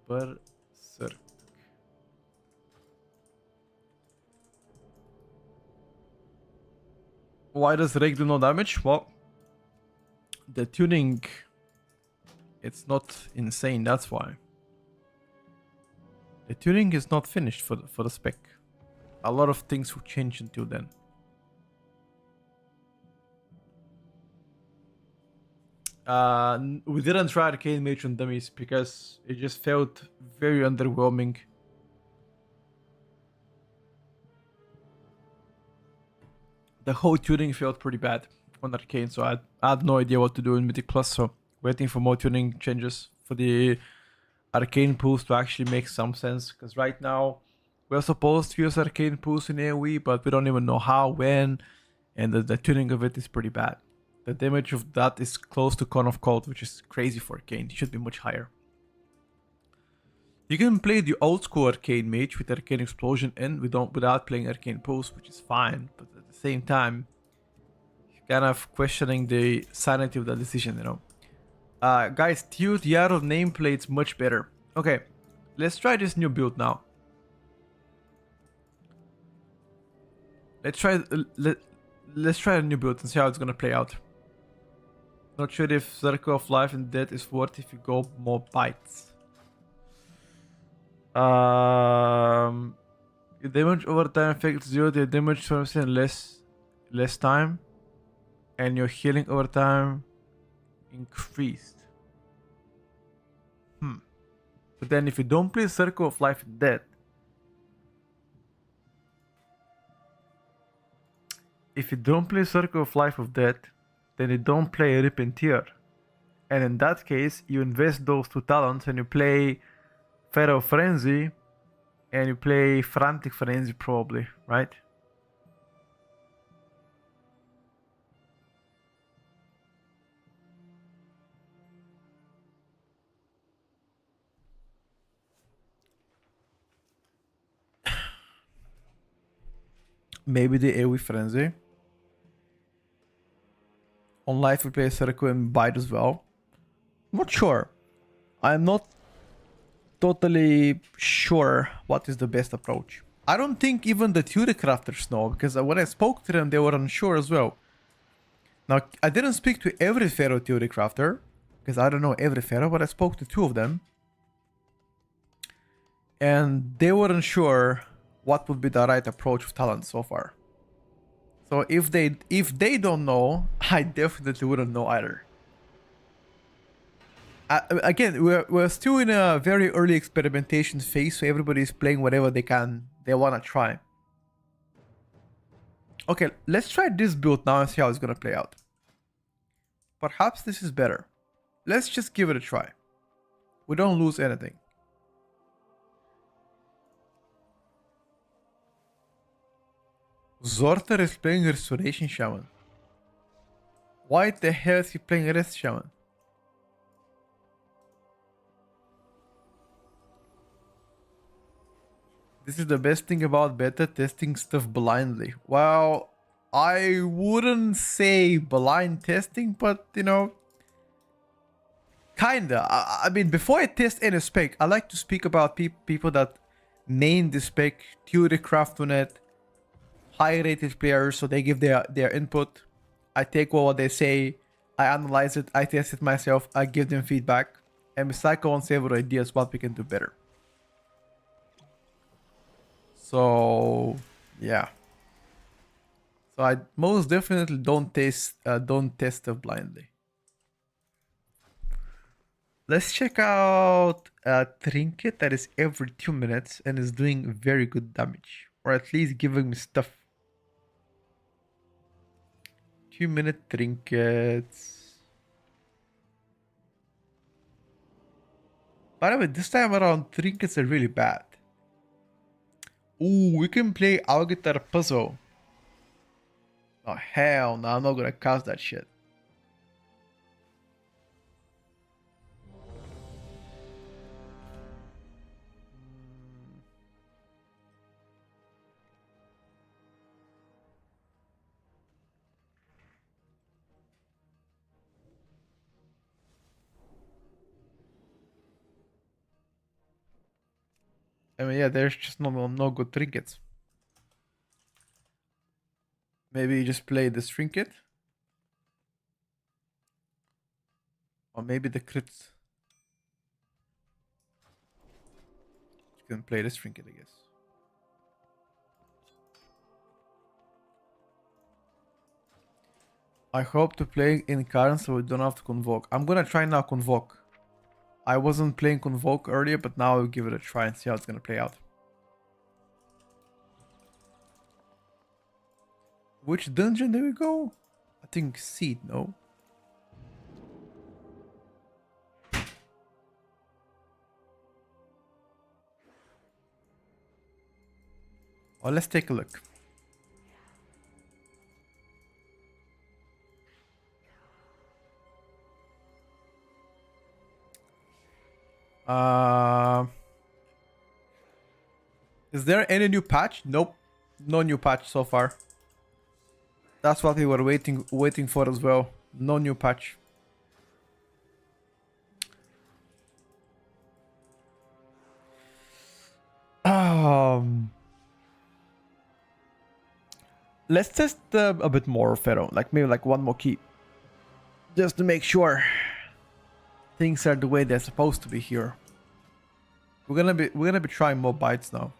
Berserk. Why does Rake do no damage? Well, the tuning, it's not insane, that's why. The tuning is not finished for the spec. A lot of things will change until then. We didn't try Arcane Mage on dummies because it just felt very underwhelming. The whole tuning felt pretty bad on Arcane, so I had no idea what to do in Mythic Plus, so waiting for more tuning changes for the Arcane pools to actually make some sense, because right now we're supposed to use Arcane pools in AoE, but we don't even know how, when, and the tuning of it is pretty bad. The damage of that is close to Con of Cold, which is crazy for Arcane. It should be much higher. You can play the old school Arcane Mage with Arcane Explosion in without playing Arcane Pulse, which is fine, but at the same time, you're kind of questioning the sanity of that decision, you know. Guys, TUTR of nameplates much better. Okay, let's try this new build now. Let's try a new build and see how it's gonna play out. Not sure if Circle of Life and Death is worth if you go more bites. Your damage over time affects 0 to your damage 20% less time, and your healing over time increased. But then if you don't play Circle of Life and Death, then you don't play Rip and Tear. And in that case, you invest those 2 talents and you play Pharaoh Frenzy and you play Frantic Frenzy probably, right? Maybe the AoE Frenzy. On life we play Circle and Bite as well. Not sure. I'm not totally sure what is the best approach. I don't think even the theorycrafters know, because when I spoke to them, they were unsure as well. Now, I didn't speak to every Pharaoh theorycrafter, because I don't know every Pharaoh, but I spoke to 2 of them. And they weren't sure what would be the right approach with talent so far. So if they don't know, I definitely wouldn't know either. Again, we're still in a very early experimentation phase, so everybody's playing whatever they wanna try. Okay, let's try this build now and see how it's gonna play out. Perhaps this is better. Let's just give it a try. We don't lose anything. Zorter is playing Restoration Shaman. Why the hell is he playing Rest Shaman? This is the best thing about beta testing stuff blindly. Well, I wouldn't say blind testing, but you know, kinda. I mean, before I test any spec, I like to speak about people that name the spec, theorycraft on it, high rated players, so they give their input. I take what they say, I analyze it, I test it myself, I give them feedback, and we cycle on several ideas what we can do better. So yeah. So I most definitely don't test stuff blindly. Let's check out a trinket that is every 2 minutes and is doing very good damage, or at least giving me stuff. 2-minute trinkets. By the way, this time around trinkets are really bad. Ooh, we can play Algitar Puzzle. Oh hell no, I'm not gonna cast that shit. I mean, yeah, there's just no good trinkets. Maybe you just play this trinket. Or maybe the crits. You can play this trinket, I guess. I hope to play in current so we don't have to convoke. I'm gonna try now convoke. I wasn't playing convoke earlier, but now I'll give it a try and see how it's gonna play out. Which dungeon do we go? I think Seed, no? Well, let's take a look. Is there any new patch? Nope. No new patch so far. That's what we were waiting for as well. No new patch. Let's test a bit more Pharaoh, like maybe like one more key, just to make sure things are the way they're supposed to be here. We're gonna be trying more bites now.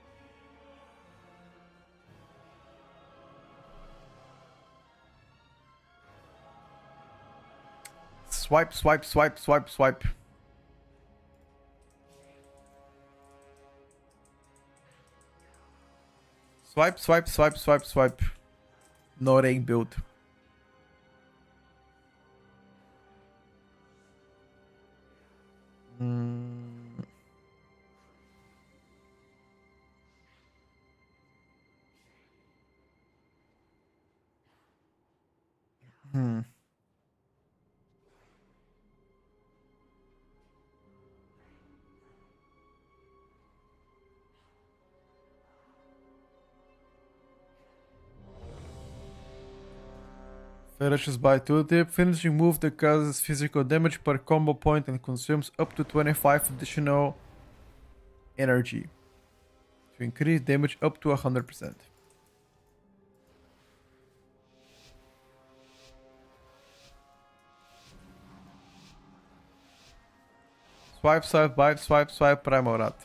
Swipe, swipe, swipe, swipe, swipe. Swipe, swipe, swipe, swipe, swipe. No rank build. Finishes by 2 tip. Finishing move that causes physical damage per combo point and consumes up to 25 additional energy to increase damage up to 100%. Swipe, swipe, bite, swipe, swipe, Primal Rat.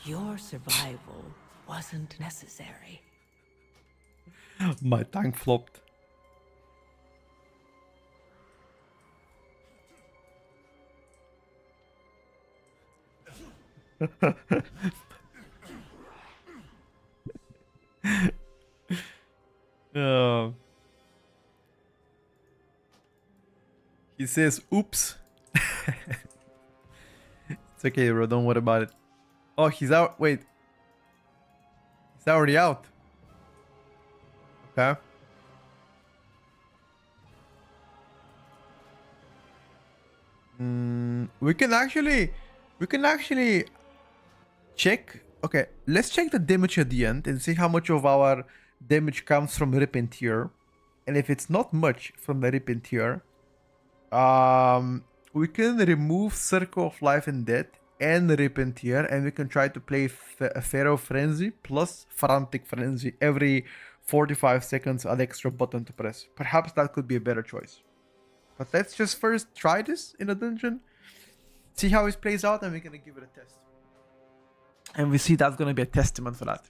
Your survival wasn't necessary. My tank flopped. Uh, he says, oops. It's okay, bro. Don't worry about it. Oh, he's out. Wait. He's already out. Okay. We can actually check. Okay, let's check the damage at the end and see how much of our damage comes from Rip and Tear. And if it's not much from the Rip and Tear, we can remove Circle of Life and Death and Rip and Tear, and we can try to play Pharaoh Frenzy plus Frantic Frenzy every 45 seconds, an extra button to press. Perhaps that could be a better choice. But let's just first try this in a dungeon, see how it plays out, and we're gonna give it a test. And we see that's gonna be a testament for that.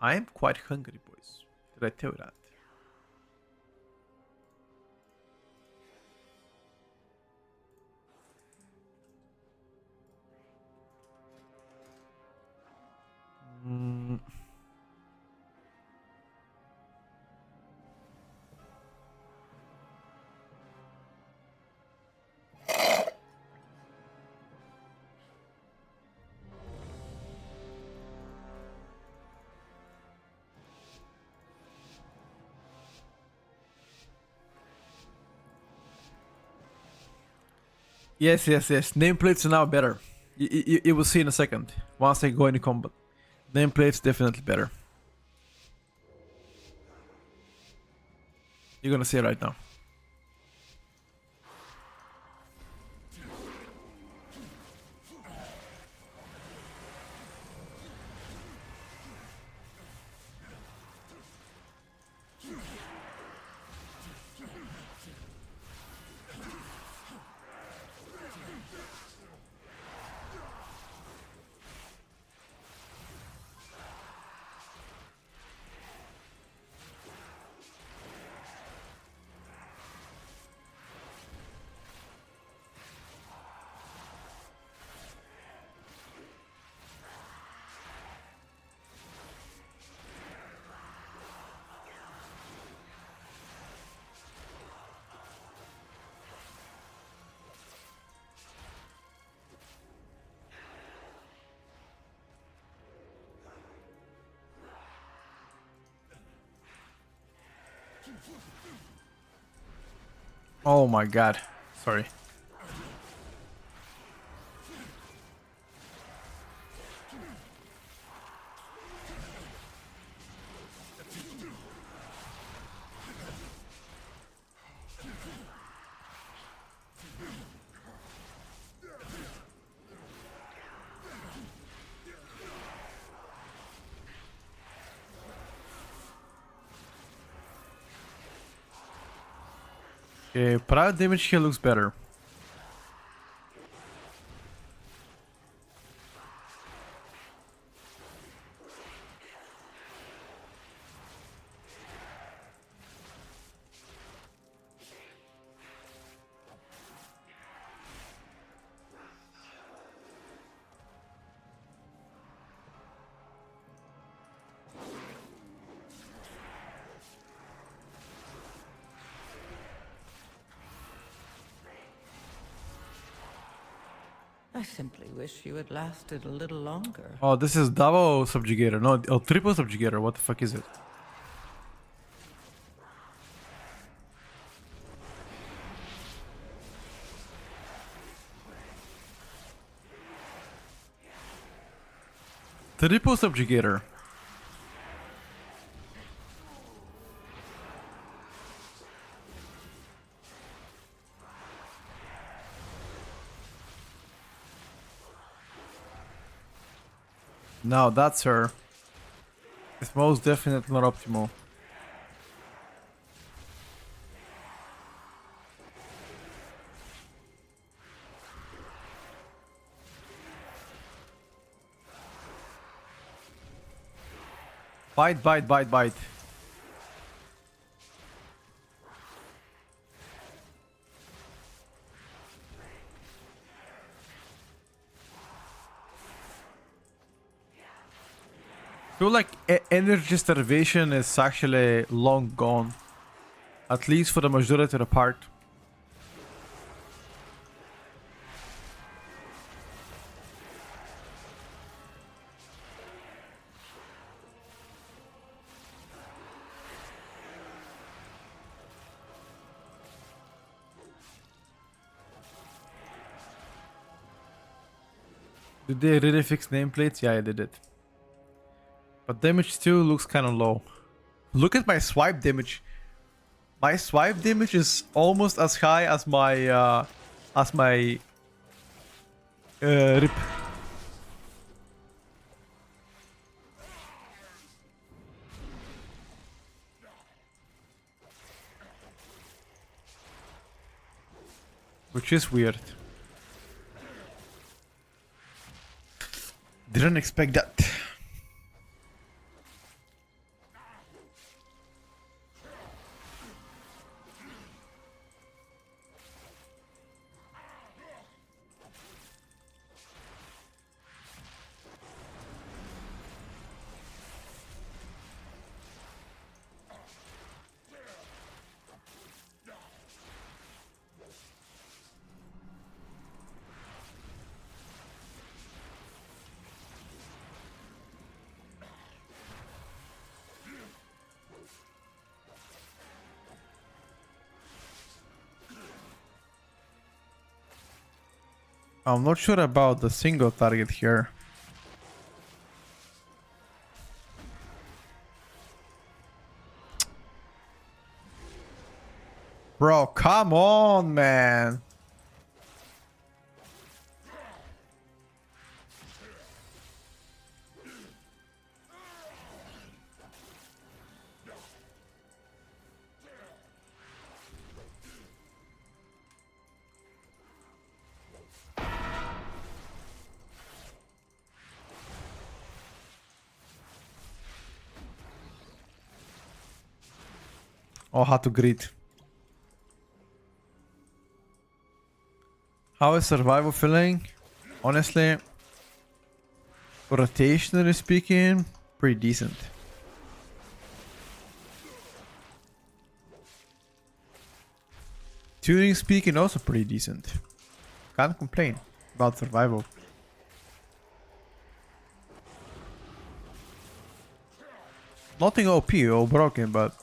I am quite hungry, boys. Did I tell you that? Yes. Nameplates are now better. You will see in a second once I go into combat. Nameplates definitely better. You're gonna see it right now. Oh my god. Sorry. Okay, private damage here looks better. I simply wish you had lasted a little longer. Oh, this is double subjugator. No, oh, triple subjugator. What the fuck is it? Triple subjugator. Now that's her. It's most definitely not optimal. Bite, bite, bite, bite. I feel like energy starvation is actually long gone. At least for the majority of the part. Did they really fix nameplates? Yeah, they did. But damage still looks kind of low. Look at my swipe damage. My swipe damage is almost as high as my rip. Which is weird. Didn't expect that. I'm not sure about the single target here. Bro, come on, man. Oh, how to greet. How is survival feeling? Honestly, rotationally speaking, pretty decent. Tuning speaking, also pretty decent. Can't complain about survival. Nothing OP or broken, but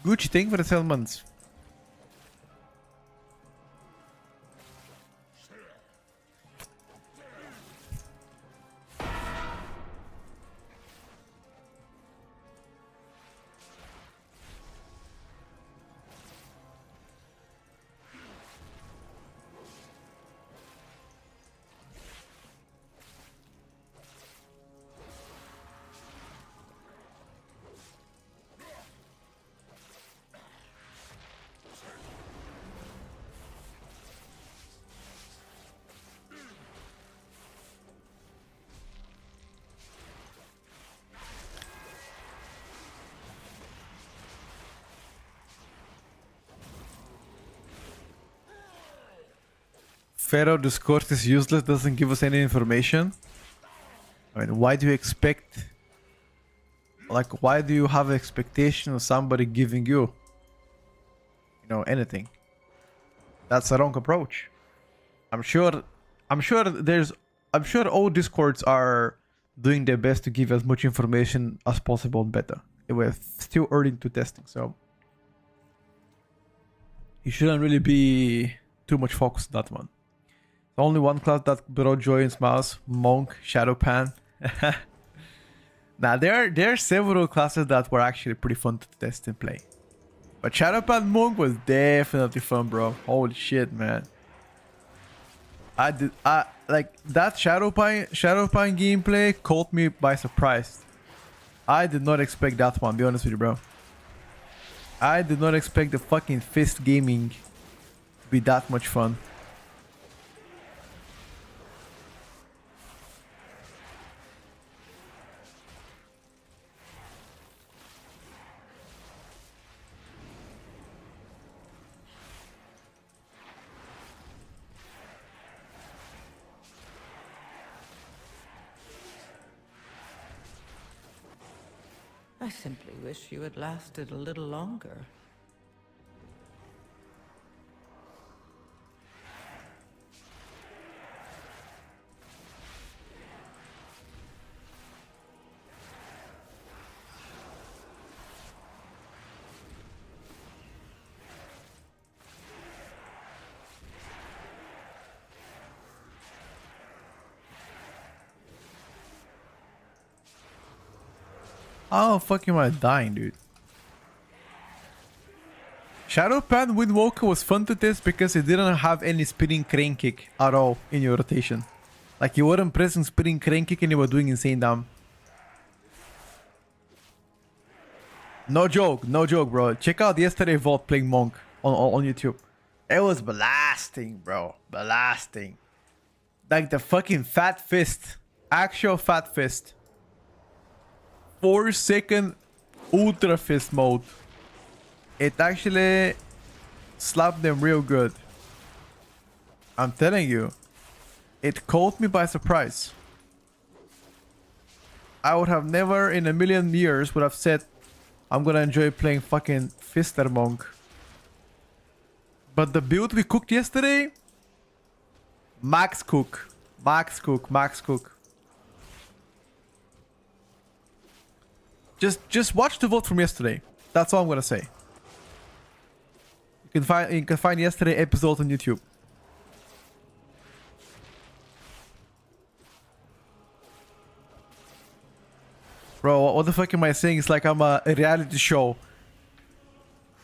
Gucci, thank you for the 7 months. Pharaoh Discourse is useless, doesn't give us any information. I mean, why do you expect... Like, why do you have expectation of somebody giving you, anything? That's a wrong approach. I'm sure all discords are doing their best to give as much information as possible better. We're still early to testing, so you shouldn't really be too much focused on that one. Only one class that brought joy and smiles: Monk, Shadowpan. Now there are several classes that were actually pretty fun to test and play. But Shadowpan Monk was definitely fun, bro. Holy shit, man. I like that Shadowpan gameplay caught me by surprise. I did not expect that one, be honest with you, bro. I did not expect the fucking fist gaming to be that much fun. I simply wish you had lasted a little longer. How fucking am I dying, dude? Shadowpan Windwalker was fun to test because it didn't have any spinning crane kick at all in your rotation. Like, you weren't pressing spinning crane kick and you were doing insane damn. No joke, bro. Check out yesterday VOD playing Monk on YouTube. It was blasting, bro. Blasting. Like the fucking fat fist. Actual fat fist. 4-second ultra fist mode. It actually slapped them real good. I'm telling you. It caught me by surprise. I would have never in a million years would have said I'm gonna enjoy playing fucking Fister Monk. But the build we cooked yesterday, max cook. Just watch the vote from yesterday. That's all I'm gonna say. You can find yesterday episode on YouTube. Bro, what the fuck am I saying? It's like I'm a reality show.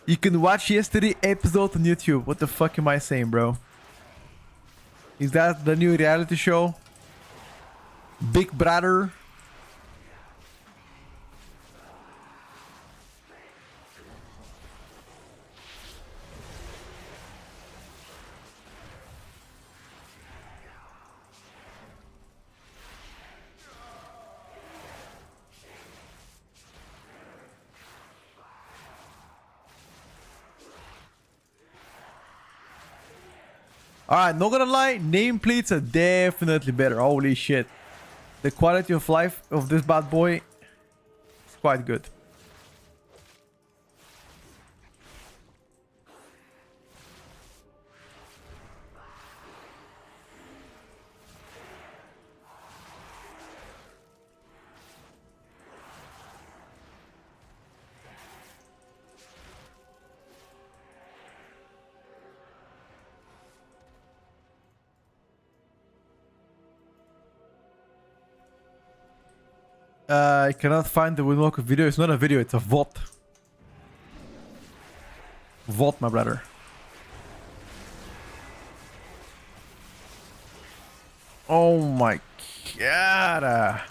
You can watch yesterday episode on YouTube. What the fuck am I saying, bro? Is that the new reality show? Big Brother? Alright, not gonna lie, nameplates are definitely better. Holy shit. The quality of life of this bad boy is quite good. I cannot find the Windwalker video. It's not a video, it's a VOD. VOD, my brother. Oh my god.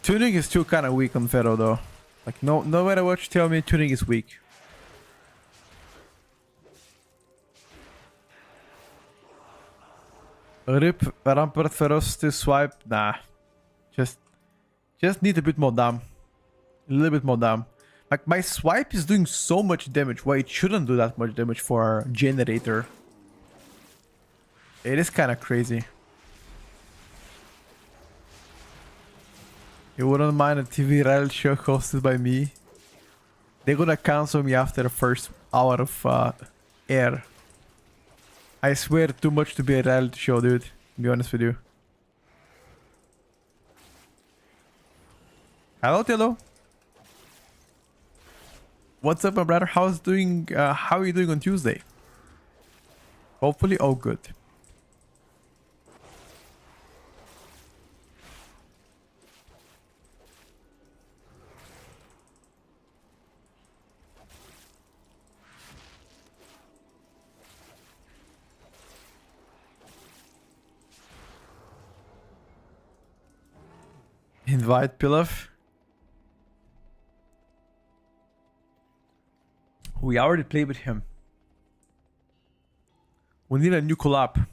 Tuning is still kind of weak on Pharaoh though. Like no matter what you tell me, tuning is weak. Rip Rampart Ferocity swipe. Nah. Just need a bit more damn. A little bit more damn. Like my swipe is doing so much damage. Why it shouldn't do that much damage for a generator. It is kind of crazy. You wouldn't mind a TV reality show hosted by me? They're gonna cancel me after the first hour of air. I swear too much to be a reality show, dude. To be honest with you. Hello, Tillo. What's up, my brother? How are you doing on Tuesday? Hopefully all good. Invite Pilaf. We already played with him. We need a new collab.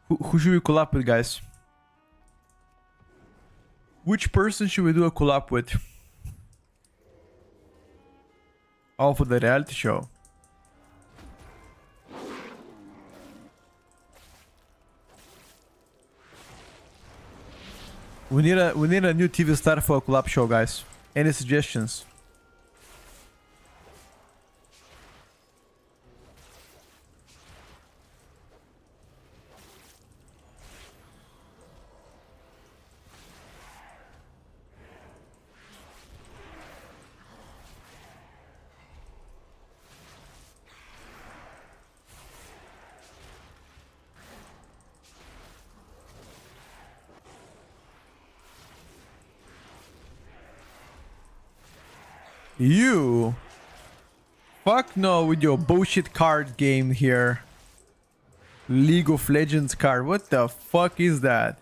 Who should we collab with, guys? Which person should we do a collab with? Oh, for the reality show. We need a new TV star for a collab show, guys. Any suggestions? You? Fuck no with your bullshit card game here. League of Legends card. What the fuck is that?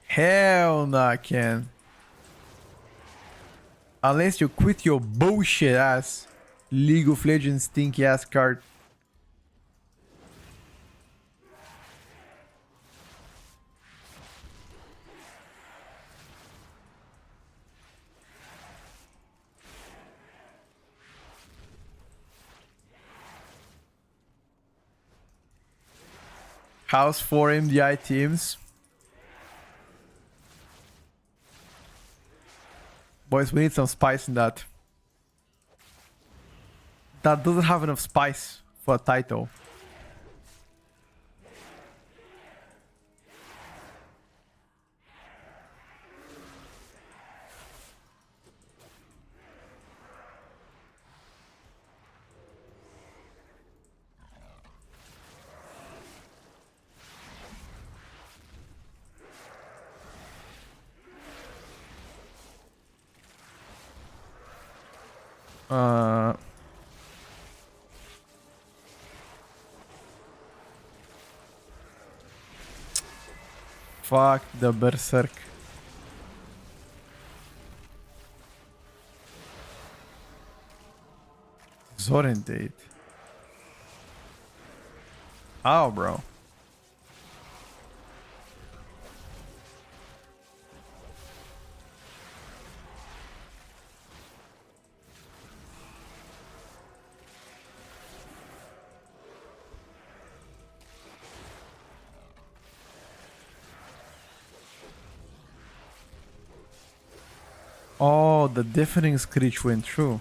Hell nah, Ken. Unless you quit your bullshit ass League of Legends stinky ass card. House 4 MDI teams. Boys, we need some spice in that. That doesn't have enough spice for a title. Fuck the berserk. Disorientate. Ow, bro. Oh, the deafening screech went through.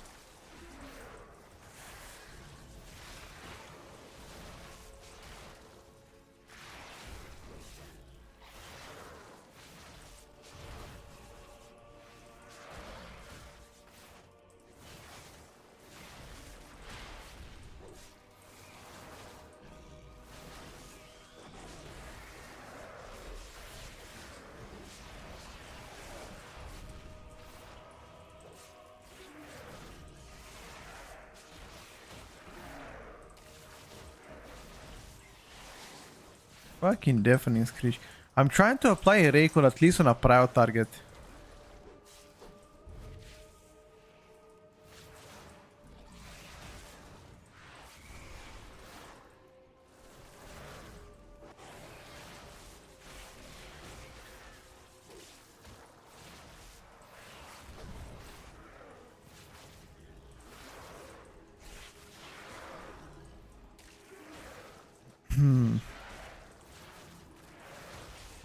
Fucking deafening screech. I'm trying to apply a recoil at least on a prior target.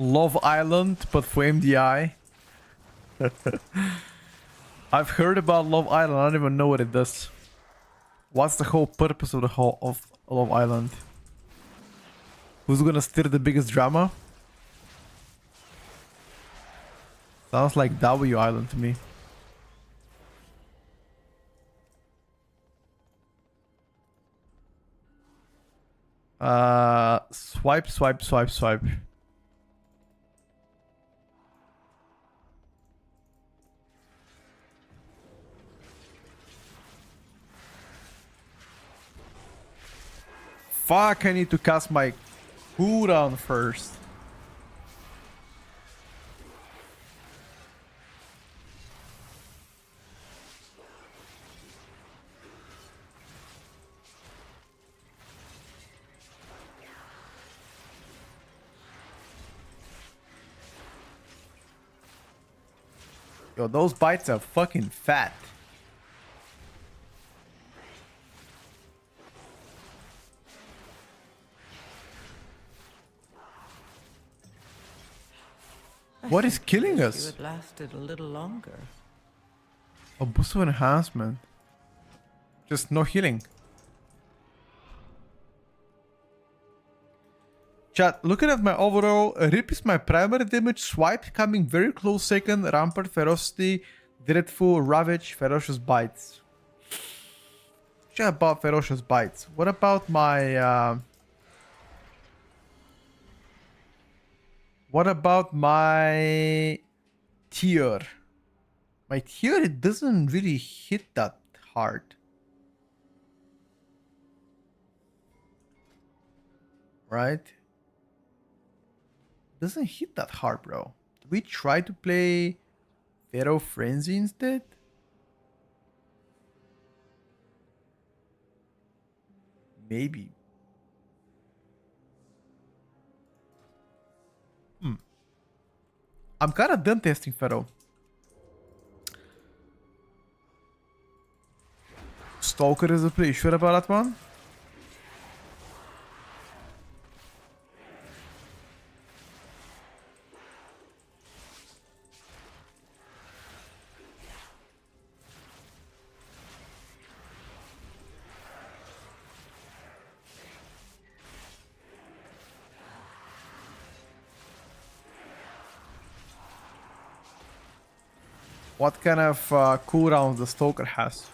Love Island, but for MDI. I've heard about Love Island. I don't even know what it does. What's the whole purpose of the whole of Love Island? Who's gonna stir the biggest drama? Sounds like W Island to me. Swipe, swipe, swipe, swipe. Fuck, I need to cast my cooldown first. Yo, those bites are fucking fat. What is killing us? You had lasted a little longer. A boost of enhancement. Just no healing. Chat, looking at my overall, Rip is my primary damage, Swipe coming very close second, Rampart, Ferocity, Dreadful, Ravage, Ferocious Bites. Chat about Ferocious Bites. What about my... What about my tier? My tier, it doesn't really hit that hard. Right? Doesn't hit that hard, bro. Do we try to play Pharaoh Frenzy instead? Maybe. I'm kind of done testing Pharaoh. Stalker is a play. Sure about that one? What kind of cooldowns the Stalker has?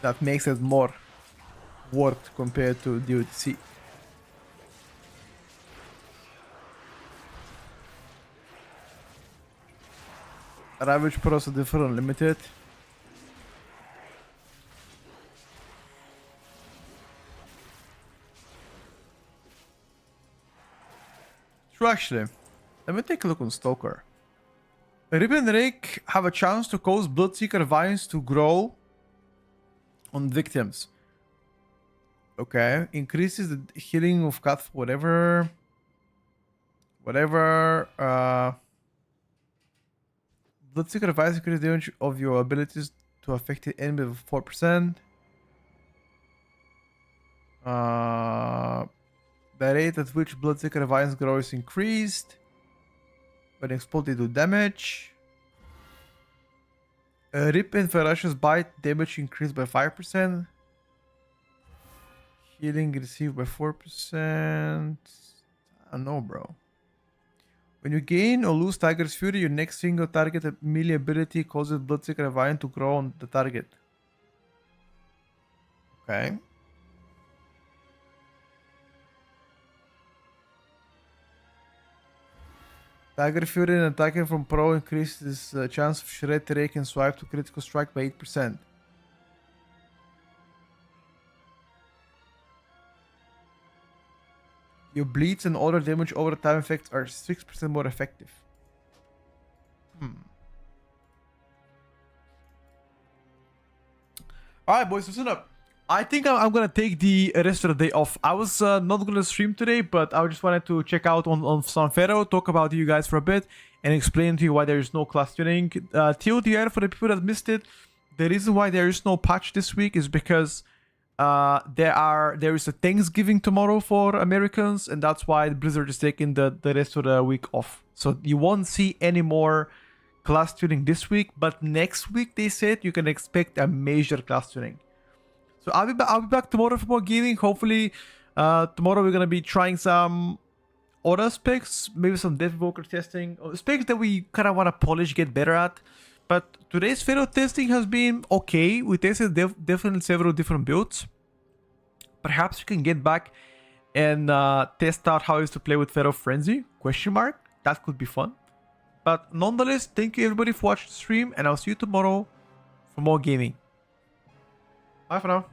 That makes it more worth compared to DOTC. Ravage Pro is different unlimited. True, actually. Let me take a look on Stalker. Rip and Rake have a chance to cause Bloodseeker vines to grow on victims. Okay. Increases the healing of cat whatever. Bloodseeker vines increase the damage of your abilities to affect the enemy with 4%. The The rate at which Bloodseeker Vines grow is increased. When exploded, they do damage. Rip and Ferocious Bite damage increased by 5%. Healing received by 4%. I don't know, bro. When you gain or lose Tiger's Fury, your next single target melee ability causes Bloodseeker Vine to grow on the target. Okay. Tiger Fury and attacking from pro increases chance of Shred, Rake, and Swipe to critical strike by 8%. Your bleeds and other damage over time effects are 6% more effective. Alright, boys, listen up. I think I'm gonna take the rest of the day off. I was not gonna stream today, but I just wanted to check out on some Pharaoh, talk about you guys for a bit, and explain to you why there is no class tuning. TLDR, for the people that missed it, the reason why there is no patch this week is because there is a Thanksgiving tomorrow for Americans, and that's why Blizzard is taking the rest of the week off. So you won't see any more class tuning this week, but next week they said you can expect a major class tuning. So I'll be back tomorrow for more gaming. Hopefully, tomorrow we're gonna be trying some other specs, maybe some Death Evoker testing, or specs that we kind of want to polish, get better at. But today's Pharaoh testing has been okay. We tested definitely several different builds. Perhaps we can get back and test out how it is to play with Pharaoh Frenzy? Question mark. That could be fun. But nonetheless, thank you everybody for watching the stream, and I'll see you tomorrow for more gaming. Bye for now.